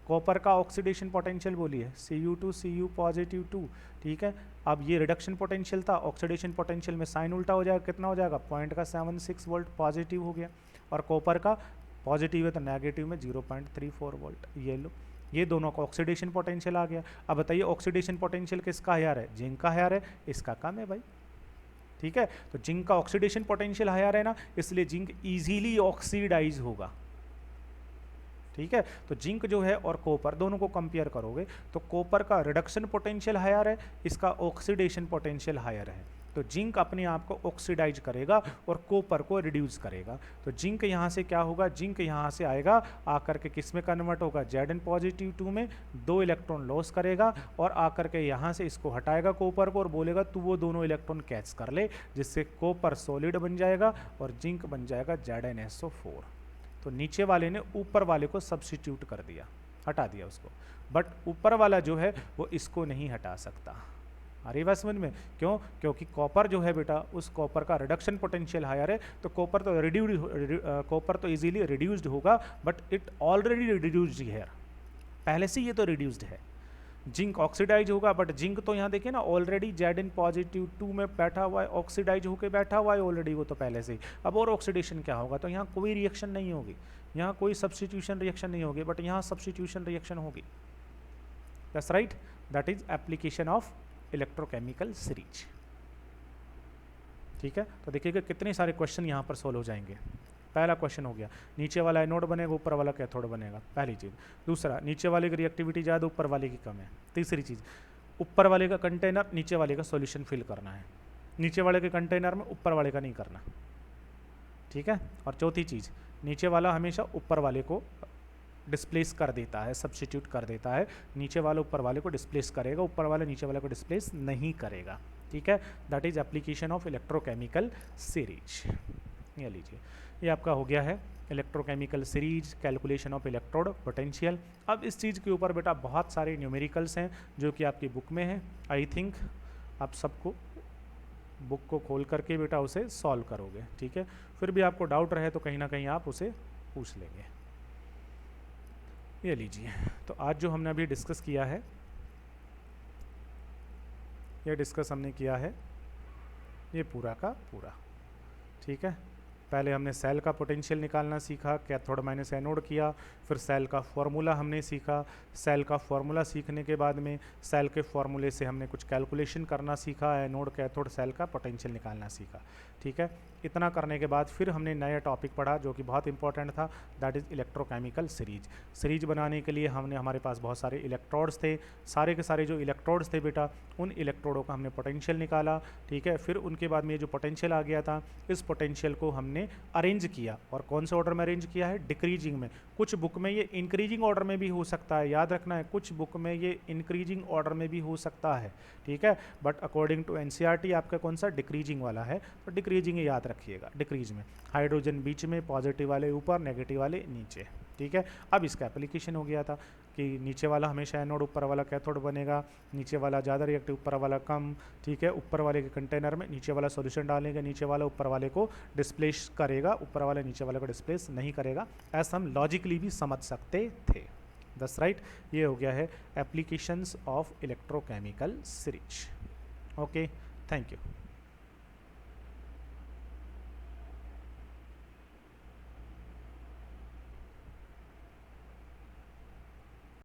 S1: कॉपर का ऑक्सीडेशन पोटेंशियल बोलिए Cu2 Cu पॉजिटिव 2, ठीक है। अब ये रिडक्शन पोटेंशियल था, ऑक्सीडेशन पोटेंशियल में साइन उल्टा हो जाएगा, कितना हो जाएगा, 0.76 वोल्ट पॉजिटिव हो गया, और कॉपर का पॉजिटिव है तो नेगेटिव में 0.34 वोल्ट। ये लो, ये दोनों का ऑक्सीडेशन पोटेंशियल आ गया। अब बताइए ऑक्सीडेशन पोटेंशियल किसका हायर है, जिंक का हायर है, इसका कम है भाई, ठीक है। तो जिंक का ऑक्सीडेशन पोटेंशियल हायर है ना, इसलिए जिंक इजीली ऑक्सीडाइज होगा, ठीक है। तो जिंक जो है और कॉपर दोनों को कंपेयर करोगे तो कॉपर का रिडक्शन पोटेंशियल हायर है, इसका ऑक्सीडेशन पोटेंशियल हायर है, तो जिंक अपने आप को ऑक्सीडाइज करेगा और कॉपर को रिड्यूस करेगा। तो जिंक यहाँ से क्या होगा, जिंक यहाँ से आएगा, आकर के किस में कन्वर्ट होगा, Zn पॉजिटिव 2 में 2 इलेक्ट्रॉन लॉस करेगा और आकर के यहाँ से इसको हटाएगा कॉपर को और बोलेगा तू वो दोनों इलेक्ट्रॉन कैच कर ले, जिससे कॉपर सॉलिड बन जाएगा और जिंक बन जाएगा ZnSO4। तो नीचे वाले ने ऊपर वाले को सब्स्टिट्यूट कर दिया, हटा दिया उसको, बट ऊपर वाला जो है वो इसको नहीं हटा सकता। आ रही बात समझ में? क्यों? क्योंकि कॉपर जो है बेटा, उस कॉपर का रिडक्शन पोटेंशियल हायर है, तो कॉपर तो इजीली रिड्यूस्ड होगा, बट इट ऑलरेडी रिड्यूस्ड है, पहले से ये तो रिड्यूस्ड है। जिंक ऑक्सीडाइज होगा, बट जिंक तो यहाँ देखिए ना ऑलरेडी Zn पॉजिटिव 2 में बैठा हुआ है, ऑक्सीडाइज होकर बैठा हुआ है ऑलरेडी वो तो पहले से ही। अब और ऑक्सीडेशन क्या होगा, तो यहाँ कोई रिएक्शन नहीं होगी, यहाँ कोई सब्स्टिट्यूशन रिएक्शन नहीं होगी, बट यहाँ सब्स्टिट्यूशन रिएक्शन होगी। That's right, that is application of electrochemical series. ठीक है, तो देखिएगा कितने सारे क्वेश्चन यहाँ पर सोल्व हो जाएंगे। पहला क्वेश्चन हो गया, नीचे वाला एनोड बनेगा, ऊपर वाला कैथोड बनेगा, पहली चीज़। दूसरा, नीचे वाले की रिएक्टिविटी ज़्यादा, ऊपर वाले की कम है। तीसरी चीज़, ऊपर वाले का कंटेनर, नीचे वाले का सॉल्यूशन फिल करना है, नीचे वाले के कंटेनर में ऊपर वाले का नहीं करना। ठीक है, और चौथी चीज़, नीचे वाला हमेशा ऊपर वाले को डिस्प्लेस कर देता है, सब्स्टिट्यूट कर देता है, नीचे वाला ऊपर वाले को डिस्प्लेस करेगा, ऊपर वाला नीचे वाले को डिस्प्लेस नहीं करेगा। ठीक है, that is application of electrochemical series. ये लीजिए, ये आपका हो गया है electrochemical series, calculation of electrode potential. अब इस चीज़ के ऊपर बेटा बहुत सारे न्यूमेरिकल्स हैं जो कि आपकी बुक में हैं। आई थिंक आप सबको बुक को खोल करके बेटा उसे सॉल्व करोगे। ठीक है, फिर भी आपको डाउट रहे तो कहीं ना कहीं आप उसे पूछ लेंगे। ये लीजिए, तो आज जो हमने अभी डिस्कस किया है, ये डिस्कस हमने किया है ये पूरा का पूरा। ठीक है, पहले हमने सेल का पोटेंशियल निकालना सीखा, कैथोड माइनस एनोड किया, फिर सेल का फॉर्मूला हमने सीखा। सेल का फॉर्मूला सीखने के बाद में सेल के फॉर्मूले से हमने कुछ कैलकुलेशन करना सीखा, एनोड कैथोड सेल का पोटेंशियल निकालना सीखा। ठीक है, इतना करने के बाद फिर हमने नया टॉपिक पढ़ा जो कि बहुत इंपॉर्टेंट था, that is electrochemical series. Series बनाने के लिए हमारे पास बहुत सारे इलेक्ट्रोड्स थे, सारे के सारे जो इलेक्ट्रोड्स थे बेटा, उन इलेक्ट्रोडों का हमने पोटेंशियल निकाला। ठीक है, फिर उनके बाद में जो पोटेंशियल आ गया था, इस पोटेंशियल को हमने अरेंज किया, और कौन से ऑर्डर में अरेंज किया है, डिक्रीजिंग में। कुछ बुक में ये इंक्रीजिंग ऑर्डर में भी हो सकता है, याद रखना है, कुछ बुक में ये इंक्रीजिंग ऑर्डर में भी हो सकता है। ठीक है, बट अकॉर्डिंग टू एनसीईआरटी आपका कौन सा डिक्रीजिंग वाला है, तो डिक्रीजिंग याद रखिएगा। डिक्रीज में हाइड्रोजन बीच में, पॉजिटिव वाले ऊपर, नेगेटिव वाले नीचे। ठीक है, अब इसका एप्लीकेशन हो गया था कि नीचे वाला हमेशा एनोड, ऊपर वाला कैथोड बनेगा, नीचे वाला ज़्यादा रिएक्टिव, ऊपर वाला कम। ठीक है, ऊपर वाले के कंटेनर में नीचे वाला सॉल्यूशन डालेंगे, नीचे वाला ऊपर वाले को डिस्प्लेस करेगा, ऊपर वाले नीचे वाले को डिस्प्लेस नहीं करेगा। ऐसा हम लॉजिकली भी समझ सकते थे। दस राइट, ये हो गया है applications of electrochemical series. Okay, thank you.